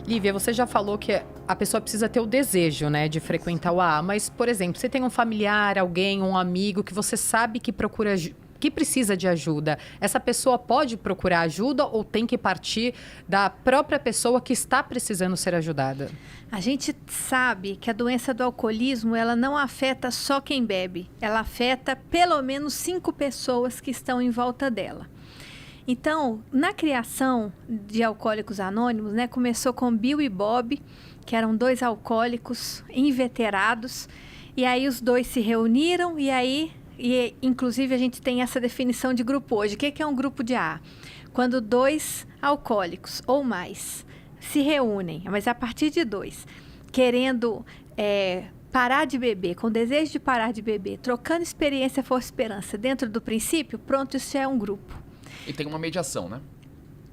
Speaker 1: Lívia, você já falou que a pessoa precisa ter o desejo, né, de frequentar o AA, mas, por exemplo, você tem um familiar, alguém, um amigo que você sabe que que precisa de ajuda. Essa pessoa pode procurar ajuda ou tem que partir da própria pessoa que está precisando ser ajudada?
Speaker 3: A gente sabe que a doença do alcoolismo, ela não afeta só quem bebe. Ela afeta pelo menos 5 pessoas que estão em volta dela. Então, na criação de Alcoólicos Anônimos, né, começou com Bill e Bob, que eram 2 alcoólicos inveterados. E aí os 2 se reuniram e inclusive a gente tem essa definição de grupo hoje. O que é um grupo de AA? Quando 2 alcoólicos ou mais se reúnem, mas a partir de 2, querendo parar de beber, com desejo de parar de beber, trocando experiência, força e esperança dentro do princípio, pronto, isso é um grupo.
Speaker 2: E tem uma mediação, né?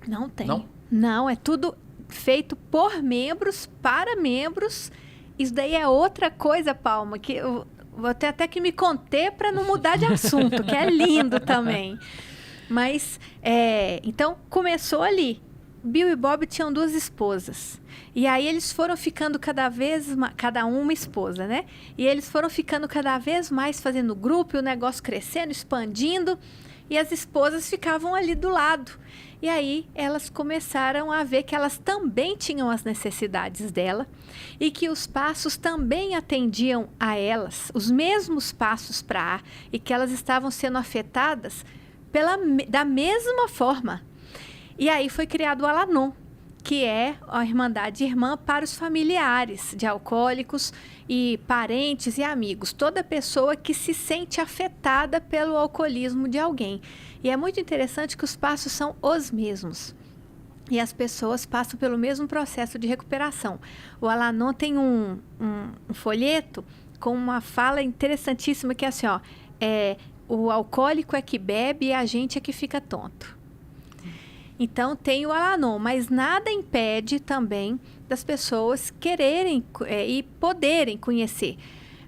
Speaker 3: Não tem.
Speaker 2: Não?
Speaker 3: Não, é tudo feito por membros, para membros. Isso daí é outra coisa, Palma, que eu vou ter até que me conter para não mudar de assunto, que é lindo também. Mas, então, começou ali. Bill e Bob tinham 2 esposas. E aí eles foram ficando cada um uma esposa, né? E eles foram ficando cada vez mais fazendo grupo, e o negócio crescendo, expandindo. E as esposas ficavam ali do lado. E aí elas começaram a ver que elas também tinham as necessidades dela e que os passos também atendiam a elas, os mesmos passos para A, e que elas estavam sendo afetadas da mesma forma. E aí foi criado o Al-Anon, que é a Irmandade Irmã para os familiares de alcoólicos e parentes e amigos. Toda pessoa que se sente afetada pelo alcoolismo de alguém. E é muito interessante que os passos são os mesmos. E as pessoas passam pelo mesmo processo de recuperação. O Al-Anon tem um folheto com uma fala interessantíssima que é assim, ó, o alcoólico é que bebe e a gente é que fica tonto. Então, tem o Al-Anon, mas nada impede também das pessoas quererem e poderem conhecer.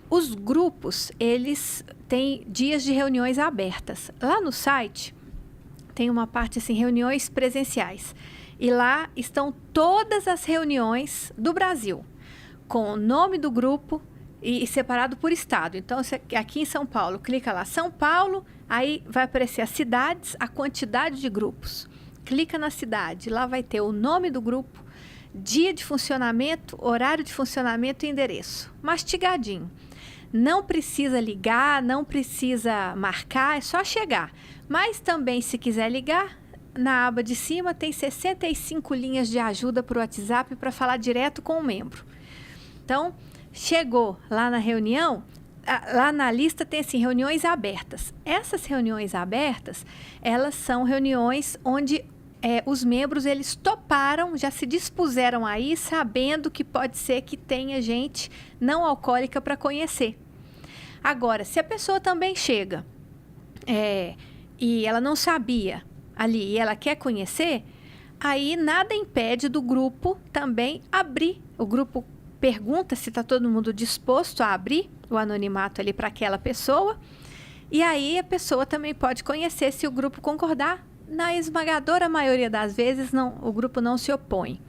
Speaker 3: Os grupos, eles têm dias de reuniões abertas. Lá no site, tem uma parte assim, reuniões presenciais. E lá estão todas as reuniões do Brasil, com o nome do grupo e separado por estado. Então, aqui em São Paulo, clica lá, São Paulo, aí vai aparecer as cidades, a quantidade de grupos. Clica na cidade, lá vai ter o nome do grupo, dia de funcionamento, horário de funcionamento e endereço. Mastigadinho. Não precisa ligar, não precisa marcar, é só chegar. Mas também, se quiser ligar, na aba de cima tem 65 linhas de ajuda por WhatsApp para falar direto com o membro. Então, chegou lá na reunião, lá na lista tem assim, reuniões abertas. Essas reuniões abertas, elas são reuniões onde os membros, eles toparam, já se dispuseram aí, sabendo que pode ser que tenha gente não alcoólica para conhecer. Agora, se a pessoa também chega e ela não sabia ali e ela quer conhecer, aí nada impede do grupo também abrir. O grupo pergunta se está todo mundo disposto a abrir o anonimato ali para aquela pessoa. E aí a pessoa também pode conhecer, se o grupo concordar. Na esmagadora maioria das vezes, o grupo não se opõe.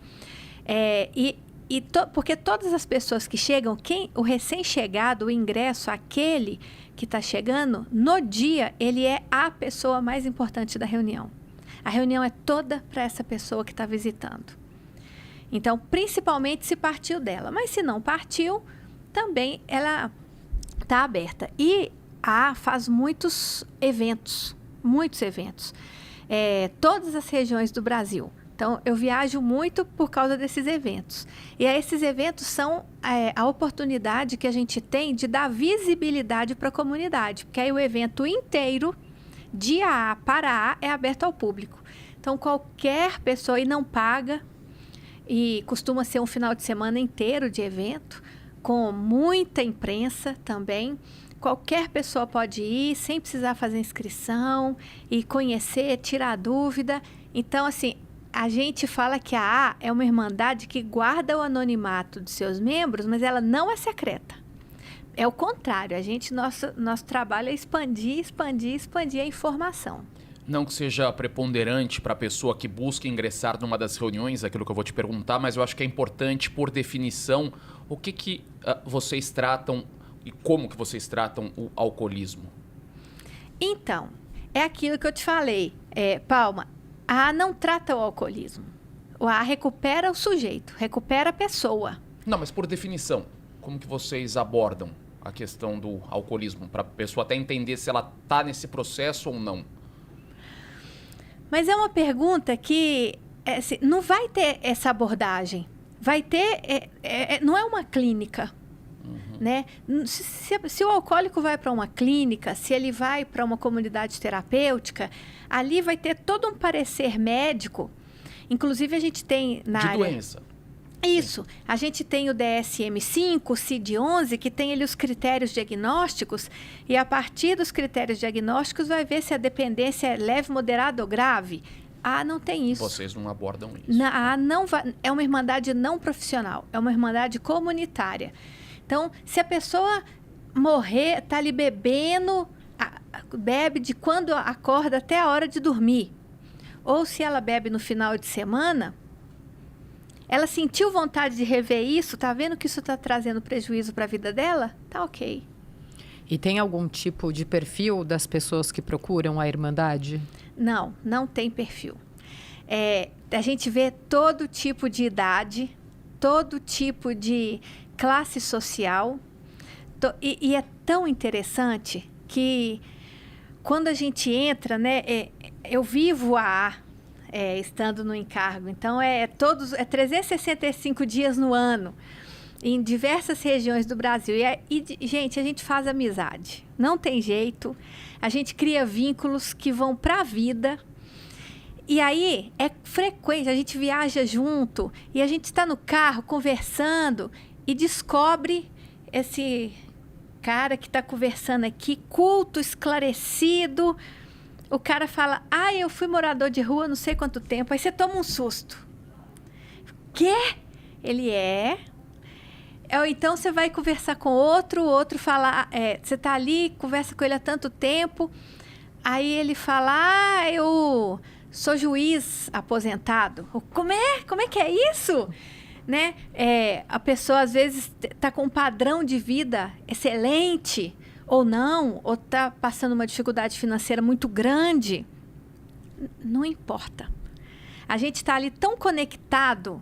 Speaker 3: Porque todas as pessoas que chegam, o recém-chegado, o ingresso, aquele que está chegando, no dia, ele é a pessoa mais importante da reunião. A reunião é toda para essa pessoa que está visitando. Então, principalmente se partiu dela. Mas se não partiu, também ela está aberta. E a faz muitos eventos. Todas as regiões do Brasil. Então, eu viajo muito por causa desses eventos. E esses eventos são a oportunidade que a gente tem de dar visibilidade para a comunidade. Porque aí o evento inteiro, de AA para A, é aberto ao público. Então, qualquer pessoa, e não paga, e costuma ser um final de semana inteiro de evento, com muita imprensa também, qualquer pessoa pode ir, sem precisar fazer inscrição e conhecer, tirar dúvida. Então, assim, a gente fala que a AA é uma irmandade que guarda o anonimato de seus membros, mas ela não é secreta. É o contrário, nosso trabalho é expandir a informação.
Speaker 2: Não que seja preponderante para a pessoa que busca ingressar numa das reuniões, aquilo que eu vou te perguntar, mas eu acho que é importante, por definição, o que vocês tratam e como que vocês tratam o alcoolismo.
Speaker 3: Então, é aquilo que eu te falei, Palma, a AA não trata o alcoolismo. A AA recupera o sujeito, recupera a pessoa.
Speaker 2: Não, mas por definição, como que vocês abordam a questão do alcoolismo, para a pessoa até entender se ela está nesse processo ou não?
Speaker 3: Mas é uma pergunta que assim, não vai ter essa abordagem. Vai ter... não é uma clínica. Né? Se o alcoólico vai para uma clínica, se ele vai para uma comunidade terapêutica, ali vai ter todo um parecer médico. Inclusive, a gente tem na área...
Speaker 2: doença.
Speaker 3: Isso. A gente tem o DSM-5, o CID-11, que tem ali os critérios diagnósticos, e a partir dos critérios diagnósticos vai ver se a dependência é leve, moderada ou grave. Não tem isso.
Speaker 2: Vocês não abordam isso.
Speaker 3: É uma irmandade não profissional, é uma irmandade comunitária. Então, se a pessoa morrer, está ali bebendo, bebe de quando acorda até a hora de dormir, ou se ela bebe no final de semana... Ela sentiu vontade de rever isso? Tá vendo que isso está trazendo prejuízo para a vida dela? Tá ok.
Speaker 1: E tem algum tipo de perfil das pessoas que procuram a Irmandade?
Speaker 3: Não tem perfil. A gente vê todo tipo de idade, todo tipo de classe social. E é tão interessante que quando a gente entra, né? Eu vivo a AA. Estando no encargo. Então, 365 dias no ano, em diversas regiões do Brasil. Gente, a gente faz amizade. Não tem jeito. A gente cria vínculos que vão para a vida. E aí, é frequente. A gente viaja junto e a gente está no carro conversando e descobre esse cara que está conversando aqui, culto, esclarecido. O cara fala, eu fui morador de rua não sei quanto tempo. Aí você toma um susto. Quê? Ele Ou então você vai conversar com outro fala, você está ali, conversa com ele há tanto tempo. Aí ele fala, eu sou juiz aposentado. Como é que é isso? Né? A pessoa às vezes está com um padrão de vida excelente, ou não, ou está passando uma dificuldade financeira muito grande. Não importa. A gente está ali tão conectado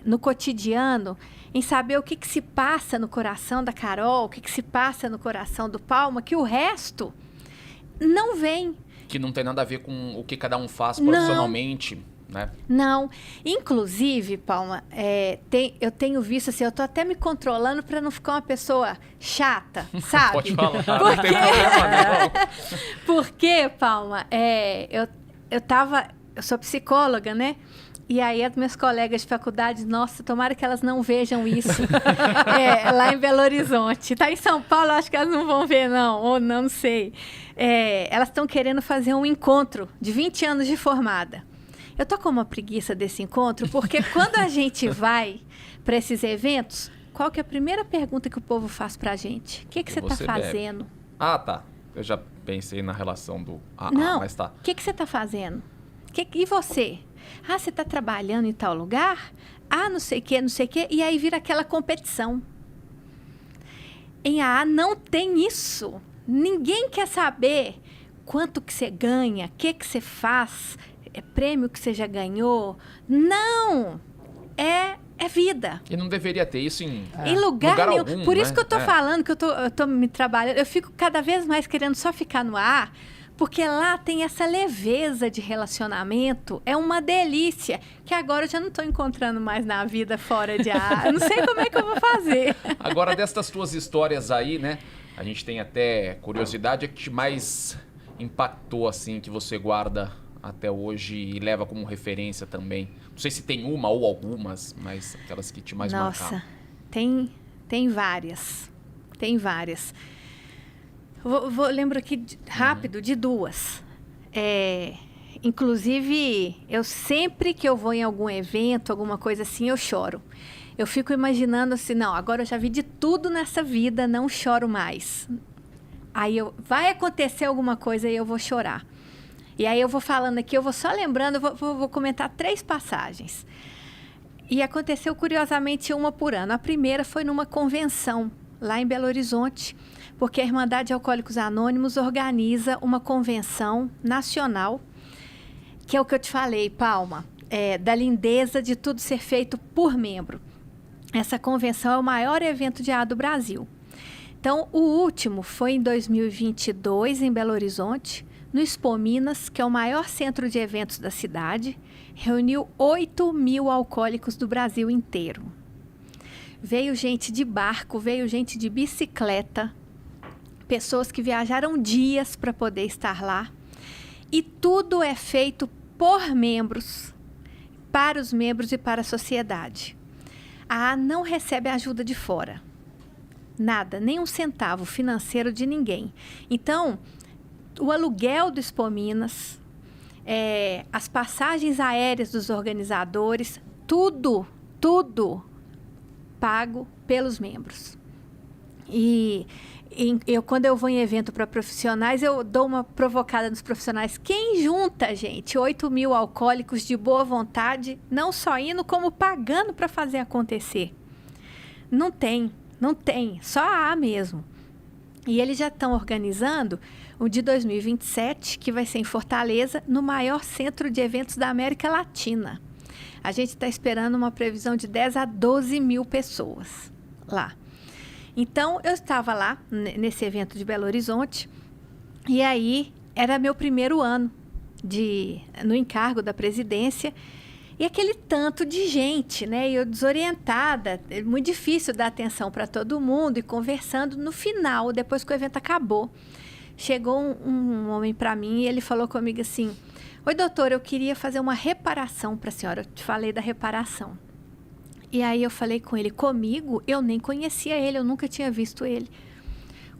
Speaker 3: no cotidiano, em saber o que se passa no coração da Carol, o que se passa no coração do Palma, que o resto não vem.
Speaker 2: Que não tem nada a ver com o que cada um faz profissionalmente. Né?
Speaker 3: Não. Inclusive, Palma, eu tenho visto assim, eu tô até me controlando para não ficar uma pessoa chata, sabe?
Speaker 2: Pode falar, não tem problema não.
Speaker 3: Porque, Palma, eu sou psicóloga, né? E aí as minhas colegas de faculdade, nossa, tomara que elas não vejam isso lá em Belo Horizonte. Tá em São Paulo, acho que elas não vão ver, não, ou não sei. Elas estão querendo fazer um encontro de 20 anos de formada. Eu tô com uma preguiça desse encontro, porque quando a gente vai para esses eventos, qual que é a primeira pergunta que o povo faz pra gente? O que você tá fazendo?
Speaker 2: Tá. Eu já pensei na relação do mas tá.
Speaker 3: O que você tá fazendo? E você? Você tá trabalhando em tal lugar? Não sei o quê. E aí vira aquela competição. Em AA não tem isso. Ninguém quer saber quanto que você ganha, o que você faz, prêmio que você já ganhou. Não! É vida.
Speaker 2: E não deveria ter isso em
Speaker 3: lugar nenhum.
Speaker 2: Algum,
Speaker 3: por isso
Speaker 2: né?
Speaker 3: que eu tô falando que eu tô me trabalhando. Eu fico cada vez mais querendo só ficar no ar, porque lá tem essa leveza de relacionamento. É uma delícia. Que agora eu já não tô encontrando mais na vida fora de ar. Eu não sei como é que eu vou fazer.
Speaker 2: Agora, destas tuas histórias aí, né? A gente tem até curiosidade, que te mais impactou, assim, que você guarda até hoje e leva como referência também? Não sei se tem uma ou algumas, mas aquelas que te mais marcaram.
Speaker 3: Nossa, tem várias. Tem várias. Lembro aqui rápido de duas. Inclusive, eu sempre que eu vou em algum evento, alguma coisa assim, eu choro. Eu fico imaginando assim, não, agora eu já vi de tudo nessa vida, não choro mais. Aí vai acontecer alguma coisa e eu vou chorar. E aí eu vou falando aqui, eu vou só lembrando, vou comentar 3 passagens. E aconteceu, curiosamente, uma por ano. A primeira foi numa convenção, lá em Belo Horizonte, porque a Irmandade de Alcoólicos Anônimos organiza uma convenção nacional, que é o que eu te falei, Palma, da lindeza de tudo ser feito por membro. Essa convenção é o maior evento de AA do Brasil. Então, o último foi em 2022, em Belo Horizonte, no Expo Minas, que é o maior centro de eventos da cidade, reuniu 8.000 alcoólicos do Brasil inteiro. Veio gente de barco, veio gente de bicicleta, pessoas que viajaram dias para poder estar lá. E tudo é feito por membros, para os membros e para a sociedade. A AA não recebe ajuda de fora. Nada, nem um centavo financeiro de ninguém. Então, o aluguel do Expo Minas, as passagens aéreas dos organizadores, tudo pago pelos membros. E quando eu vou em evento para profissionais, eu dou uma provocada nos profissionais. Quem junta, gente, 8.000 alcoólicos de boa vontade, não só indo, como pagando para fazer acontecer? Não tem, só a AA mesmo. E eles já estão organizando o de 2027, que vai ser em Fortaleza, no maior centro de eventos da América Latina. A gente está esperando uma previsão de 10 a 12 mil pessoas lá. Então, eu estava lá, nesse evento de Belo Horizonte, e aí era meu primeiro ano no encargo da presidência, e aquele tanto de gente, né? E eu desorientada, é muito difícil dar atenção para todo mundo, e conversando. No final, depois que o evento acabou, chegou um homem para mim e ele falou comigo assim: oi, doutor, eu queria fazer uma reparação para a senhora. Eu te falei da reparação. E aí eu falei com ele, comigo? Eu nem conhecia ele, eu nunca tinha visto ele.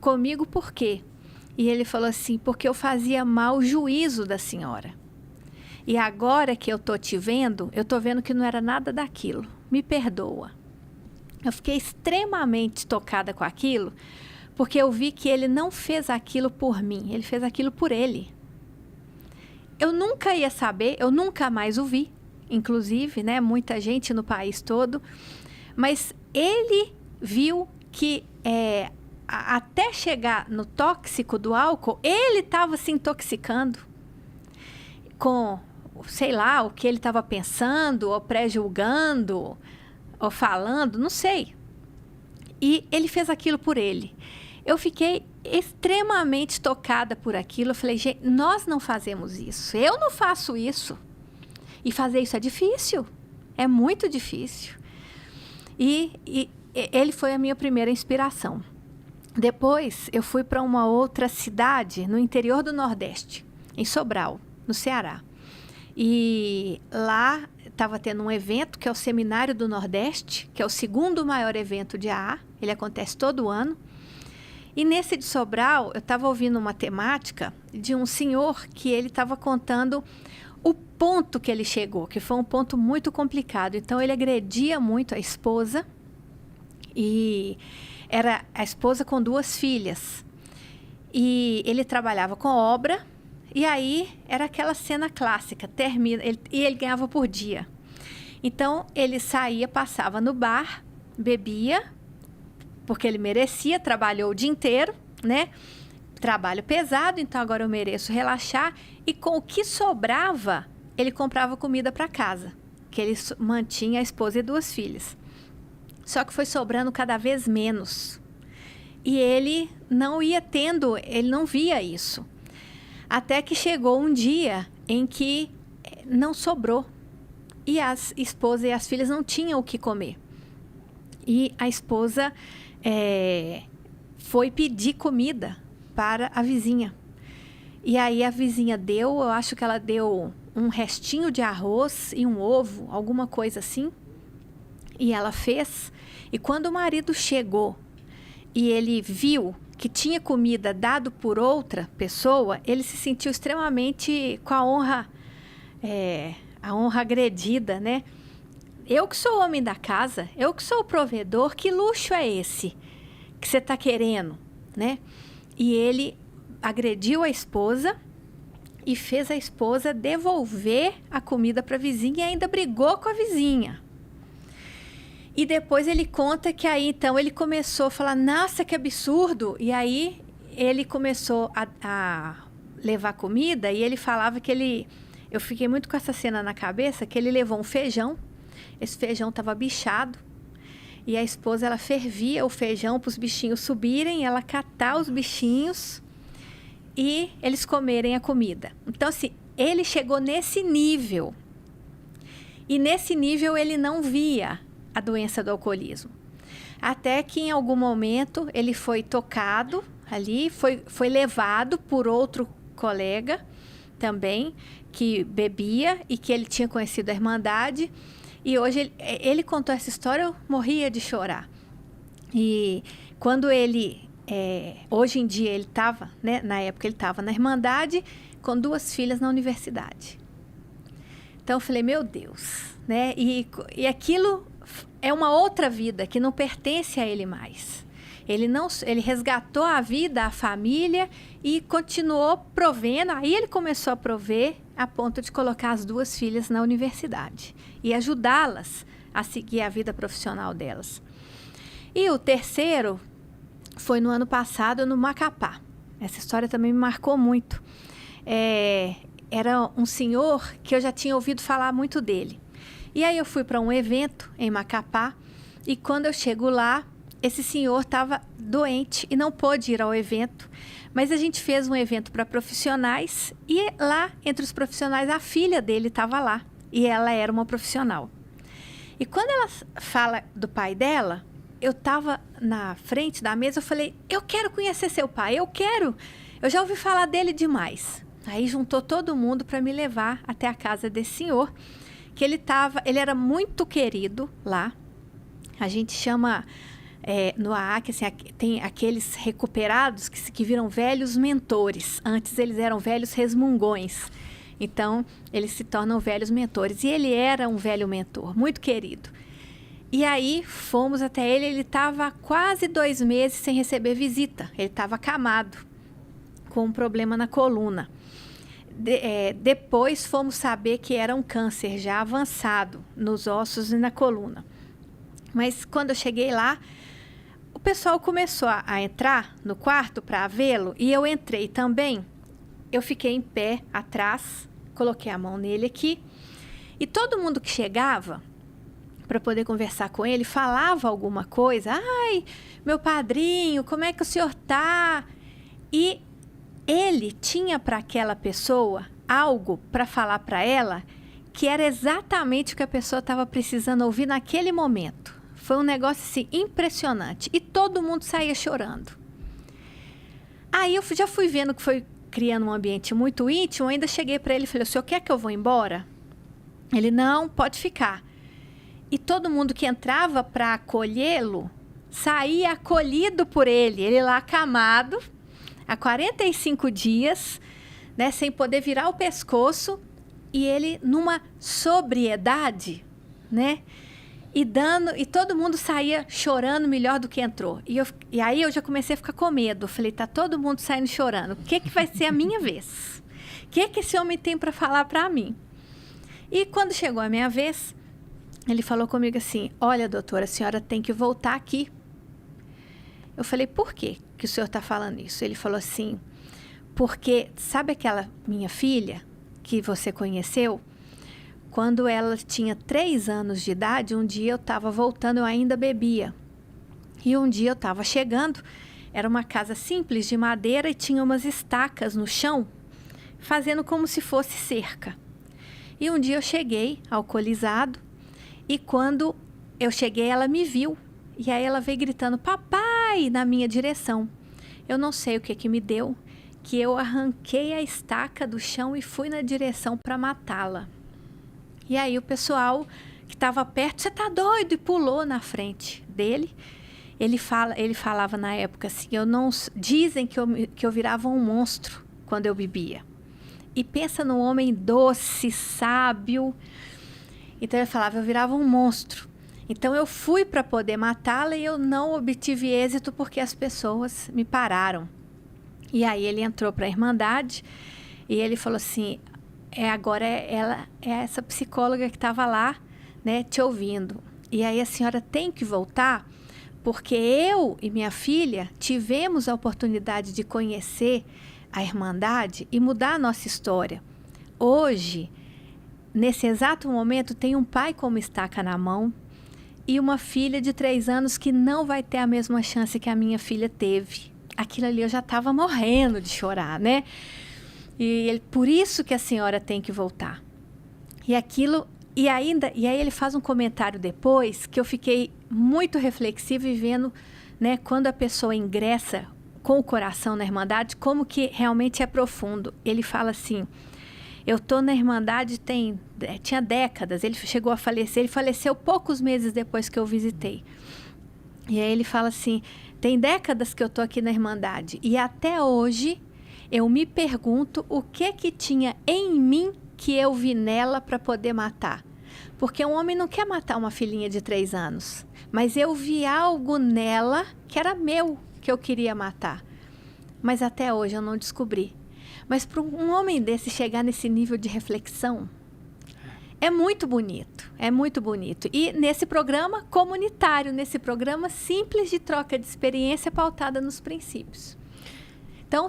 Speaker 3: Comigo por quê? E ele falou assim, porque eu fazia mau juízo da senhora. E agora que eu tô te vendo, eu tô vendo que não era nada daquilo. Me perdoa. Eu fiquei extremamente tocada com aquilo, porque eu vi que ele não fez aquilo por mim, ele fez aquilo por ele. Eu nunca ia saber, eu nunca mais o vi. Inclusive, né, muita gente no país todo, mas ele viu que até chegar no tóxico do álcool, ele estava se intoxicando com, sei lá, o que ele estava pensando, ou pré-julgando, ou falando, não sei. E ele fez aquilo por ele. Eu fiquei extremamente tocada por aquilo. Eu falei, gente, nós não fazemos isso, eu não faço isso. E fazer isso é difícil, é muito difícil. E ele foi a minha primeira inspiração. Depois, eu fui para uma outra cidade no interior do Nordeste, em Sobral, no Ceará. E lá estava tendo um evento, que é o Seminário do Nordeste, que é o segundo maior evento de AA. Ele acontece todo ano. E nesse de Sobral, eu estava ouvindo uma temática de um senhor que ele estava contando o ponto que ele chegou, que foi um ponto muito complicado. Então, ele agredia muito a esposa, e era a esposa com 2 filhas. E ele trabalhava com obra, e aí era aquela cena clássica, e ele ganhava por dia. Então, ele saía, passava no bar, bebia, porque ele merecia, trabalhou o dia inteiro, né? Trabalho pesado, então agora eu mereço relaxar. E com o que sobrava, ele comprava comida para casa, que ele mantinha a esposa e 2 filhas. Só que foi sobrando cada vez menos. E ele não ia tendo, ele não via isso. Até que chegou um dia em que não sobrou. E a esposa e as filhas não tinham o que comer. E a esposa foi pedir comida para a vizinha. E aí a vizinha deu, eu acho que ela deu um restinho de arroz e um ovo, alguma coisa assim. E ela fez. E quando o marido chegou e ele viu que tinha comida dado por outra pessoa, ele se sentiu extremamente com a honra agredida, né? Eu que sou o homem da casa, eu que sou o provedor, que luxo é esse que você está querendo, né? E ele agrediu a esposa e fez a esposa devolver a comida para a vizinha e ainda brigou com a vizinha. E depois ele conta que aí, então, ele começou a falar, nossa, que absurdo. E aí ele começou a levar comida e ele falava que eu fiquei muito com essa cena na cabeça, que ele levou um feijão, esse feijão estava bichado, e a esposa, ela fervia o feijão para os bichinhos subirem, ela catar os bichinhos e eles comerem a comida. Então, assim, ele chegou nesse nível. E nesse nível ele não via a doença do alcoolismo. Até que em algum momento ele foi tocado ali, foi levado por outro colega também, que bebia e que ele tinha conhecido a Irmandade. E hoje ele contou essa história, eu morria de chorar. E quando hoje em dia ele estava, né, na época ele estava na Irmandade com 2 filhas na universidade. Então eu falei, meu Deus, né? E aquilo é uma outra vida que não pertence a ele mais. Ele resgatou a vida, a família e continuou provendo. Aí ele começou a prover a ponto de colocar as 2 filhas na universidade e ajudá-las a seguir a vida profissional delas. E o terceiro foi no ano passado no Macapá. Essa história também me marcou muito. Era um senhor que eu já tinha ouvido falar muito dele. E aí eu fui para um evento em Macapá e quando eu chego lá, esse senhor estava doente e não pôde ir ao evento, mas a gente fez um evento para profissionais e lá, entre os profissionais, a filha dele estava lá e ela era uma profissional. E quando ela fala do pai dela, eu estava na frente da mesa, eu falei, eu quero conhecer seu pai, eu já ouvi falar dele demais. Aí juntou todo mundo para me levar até a casa desse senhor, que ele era muito querido lá. A gente chama no AAC, assim, tem aqueles recuperados que viram velhos mentores. Antes eles eram velhos resmungões. Então, eles se tornam velhos mentores. E ele era um velho mentor, muito querido. E aí, fomos até ele estava há quase 2 meses sem receber visita. Ele estava acamado, com um problema na coluna. Depois fomos saber que era um câncer já avançado nos ossos e na coluna. Mas quando eu cheguei lá, o pessoal começou a entrar no quarto para vê-lo e eu entrei também. Eu fiquei em pé atrás, coloquei a mão nele aqui e todo mundo que chegava para poder conversar com ele falava alguma coisa. Ai, meu padrinho, como é que o senhor tá? E ele tinha para aquela pessoa algo para falar para ela que era exatamente o que a pessoa estava precisando ouvir naquele momento. Foi um negócio assim, impressionante. E todo mundo saía chorando. Aí eu já fui vendo que foi criando um ambiente muito íntimo. Ainda cheguei para ele e falei, o senhor quer que eu vou embora? Ele, não, pode ficar. E todo mundo que entrava para acolhê-lo saía acolhido por ele. Ele lá acamado, há 45 dias, né, sem poder virar o pescoço. E ele numa sobriedade, né? E todo mundo saía chorando melhor do que entrou. E aí eu já comecei a ficar com medo. Eu falei, tá todo mundo saindo chorando. O que vai ser a minha vez? O que esse homem tem para falar para mim? E quando chegou a minha vez, ele falou comigo assim, olha, doutora, a senhora tem que voltar aqui. Eu falei, por quê que o senhor está falando isso? Ele falou assim, porque sabe aquela minha filha que você conheceu? Quando ela tinha 3 anos de idade, um dia eu estava voltando, eu ainda bebia. E um dia eu estava chegando, era uma casa simples de madeira e tinha umas estacas no chão, fazendo como se fosse cerca. E um dia eu cheguei, alcoolizado, e quando eu cheguei, ela me viu. E aí ela veio gritando, papai, na minha direção. Eu não sei o que me deu, que eu arranquei a estaca do chão e fui na direção para matá-la. E aí o pessoal que estava perto, você tá doido? E pulou na frente dele. Ele falava na época assim, dizem que eu virava um monstro quando eu bebia. E pensa num homem doce, sábio. Então ele falava, eu virava um monstro. Então eu fui para poder matá-la e eu não obtive êxito porque as pessoas me pararam. E aí ele entrou para a Irmandade e ele falou assim, agora ela é essa psicóloga que estava lá, né, te ouvindo. E aí a senhora tem que voltar porque eu e minha filha tivemos a oportunidade de conhecer a Irmandade e mudar a nossa história. Hoje, nesse exato momento, tem um pai com uma estaca na mão e uma filha de 3 anos que não vai ter a mesma chance que a minha filha teve. Aquilo ali eu já estava morrendo de chorar, né? Por isso que a senhora tem que voltar. E aí ele faz um comentário depois que eu fiquei muito reflexiva e vendo, né, quando a pessoa ingressa com o coração na Irmandade, como que realmente é profundo. Ele fala assim, eu estou na Irmandade tinha décadas, ele chegou a falecer, ele faleceu poucos meses depois que eu visitei. E aí ele fala assim, tem décadas que eu estou aqui na Irmandade e até hoje eu me pergunto o que tinha em mim que eu vi nela para poder matar. Porque um homem não quer matar uma filhinha de 3 anos, mas eu vi algo nela que era meu, que eu queria matar. Mas até hoje eu não descobri. Mas para um homem desse chegar nesse nível de reflexão, é muito bonito, é muito bonito. E nesse programa comunitário, nesse programa simples de troca de experiência pautada nos princípios. Então,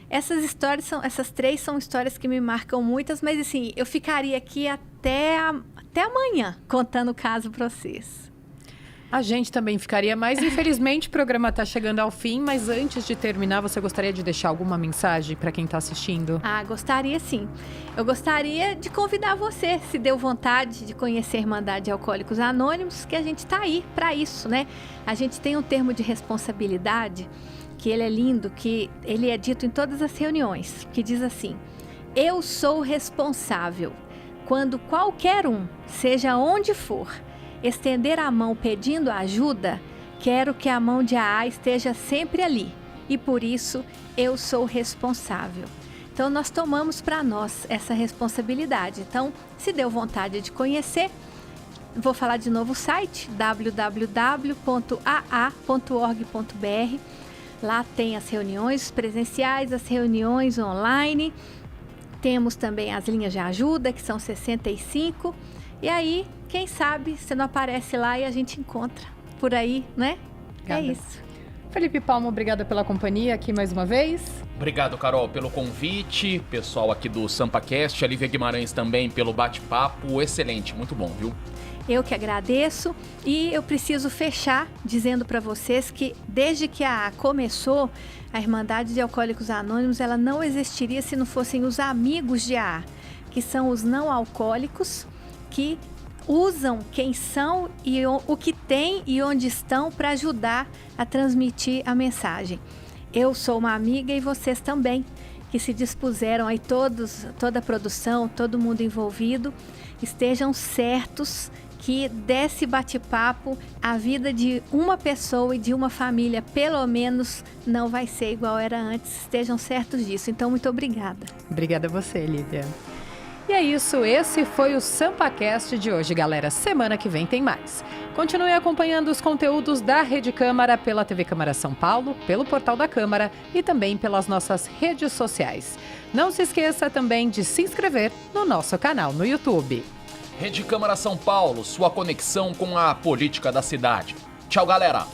Speaker 3: essas 3 são histórias que me marcam muitas, mas assim, eu ficaria aqui até amanhã contando o caso para vocês.
Speaker 1: A gente também ficaria, mas infelizmente o programa está chegando ao fim, mas antes de terminar, você gostaria de deixar alguma mensagem para quem está assistindo?
Speaker 3: Gostaria sim. Eu gostaria de convidar você, se deu vontade de conhecer a Irmandade de Alcoólicos Anônimos, que a gente está aí para isso, né? A gente tem um termo de responsabilidade, que ele é lindo, que ele é dito em todas as reuniões, que diz assim, eu sou responsável quando qualquer um, seja onde for, estender a mão pedindo ajuda, quero que a mão de AA esteja sempre ali. E por isso, eu sou responsável. Então, nós tomamos para nós essa responsabilidade. Então, se deu vontade de conhecer, vou falar de novo o site, www.aa.org.br. Lá tem as reuniões presenciais, as reuniões online. Temos também as linhas de ajuda, que são 65. E aí, quem sabe, você não aparece lá e a gente encontra por aí, né?
Speaker 1: Obrigada.
Speaker 3: É isso.
Speaker 1: Felipe Palma, obrigada pela companhia aqui mais uma vez.
Speaker 2: Obrigado, Carol, pelo convite. Pessoal aqui do SampaCast, a Lívia Guimarães também pelo bate-papo. Excelente, muito bom, viu?
Speaker 3: Eu que agradeço e eu preciso fechar dizendo para vocês que desde que a AA começou, a Irmandade de Alcoólicos Anônimos, ela não existiria se não fossem os amigos de AA, que são os não alcoólicos, que usam quem são e o que têm e onde estão para ajudar a transmitir a mensagem. Eu sou uma amiga e vocês também, que se dispuseram aí toda a produção, todo mundo envolvido, estejam certos que desse bate-papo a vida de uma pessoa e de uma família, pelo menos, não vai ser igual era antes. Estejam certos disso. Então, muito obrigada.
Speaker 1: Obrigada a você, Lívia. E é isso, esse foi o SampaCast de hoje, galera. Semana que vem tem mais. Continue acompanhando os conteúdos da Rede Câmara pela TV Câmara São Paulo, pelo portal da Câmara e também pelas nossas redes sociais. Não se esqueça também de se inscrever no nosso canal no YouTube.
Speaker 2: Rede Câmara São Paulo, sua conexão com a política da cidade. Tchau, galera!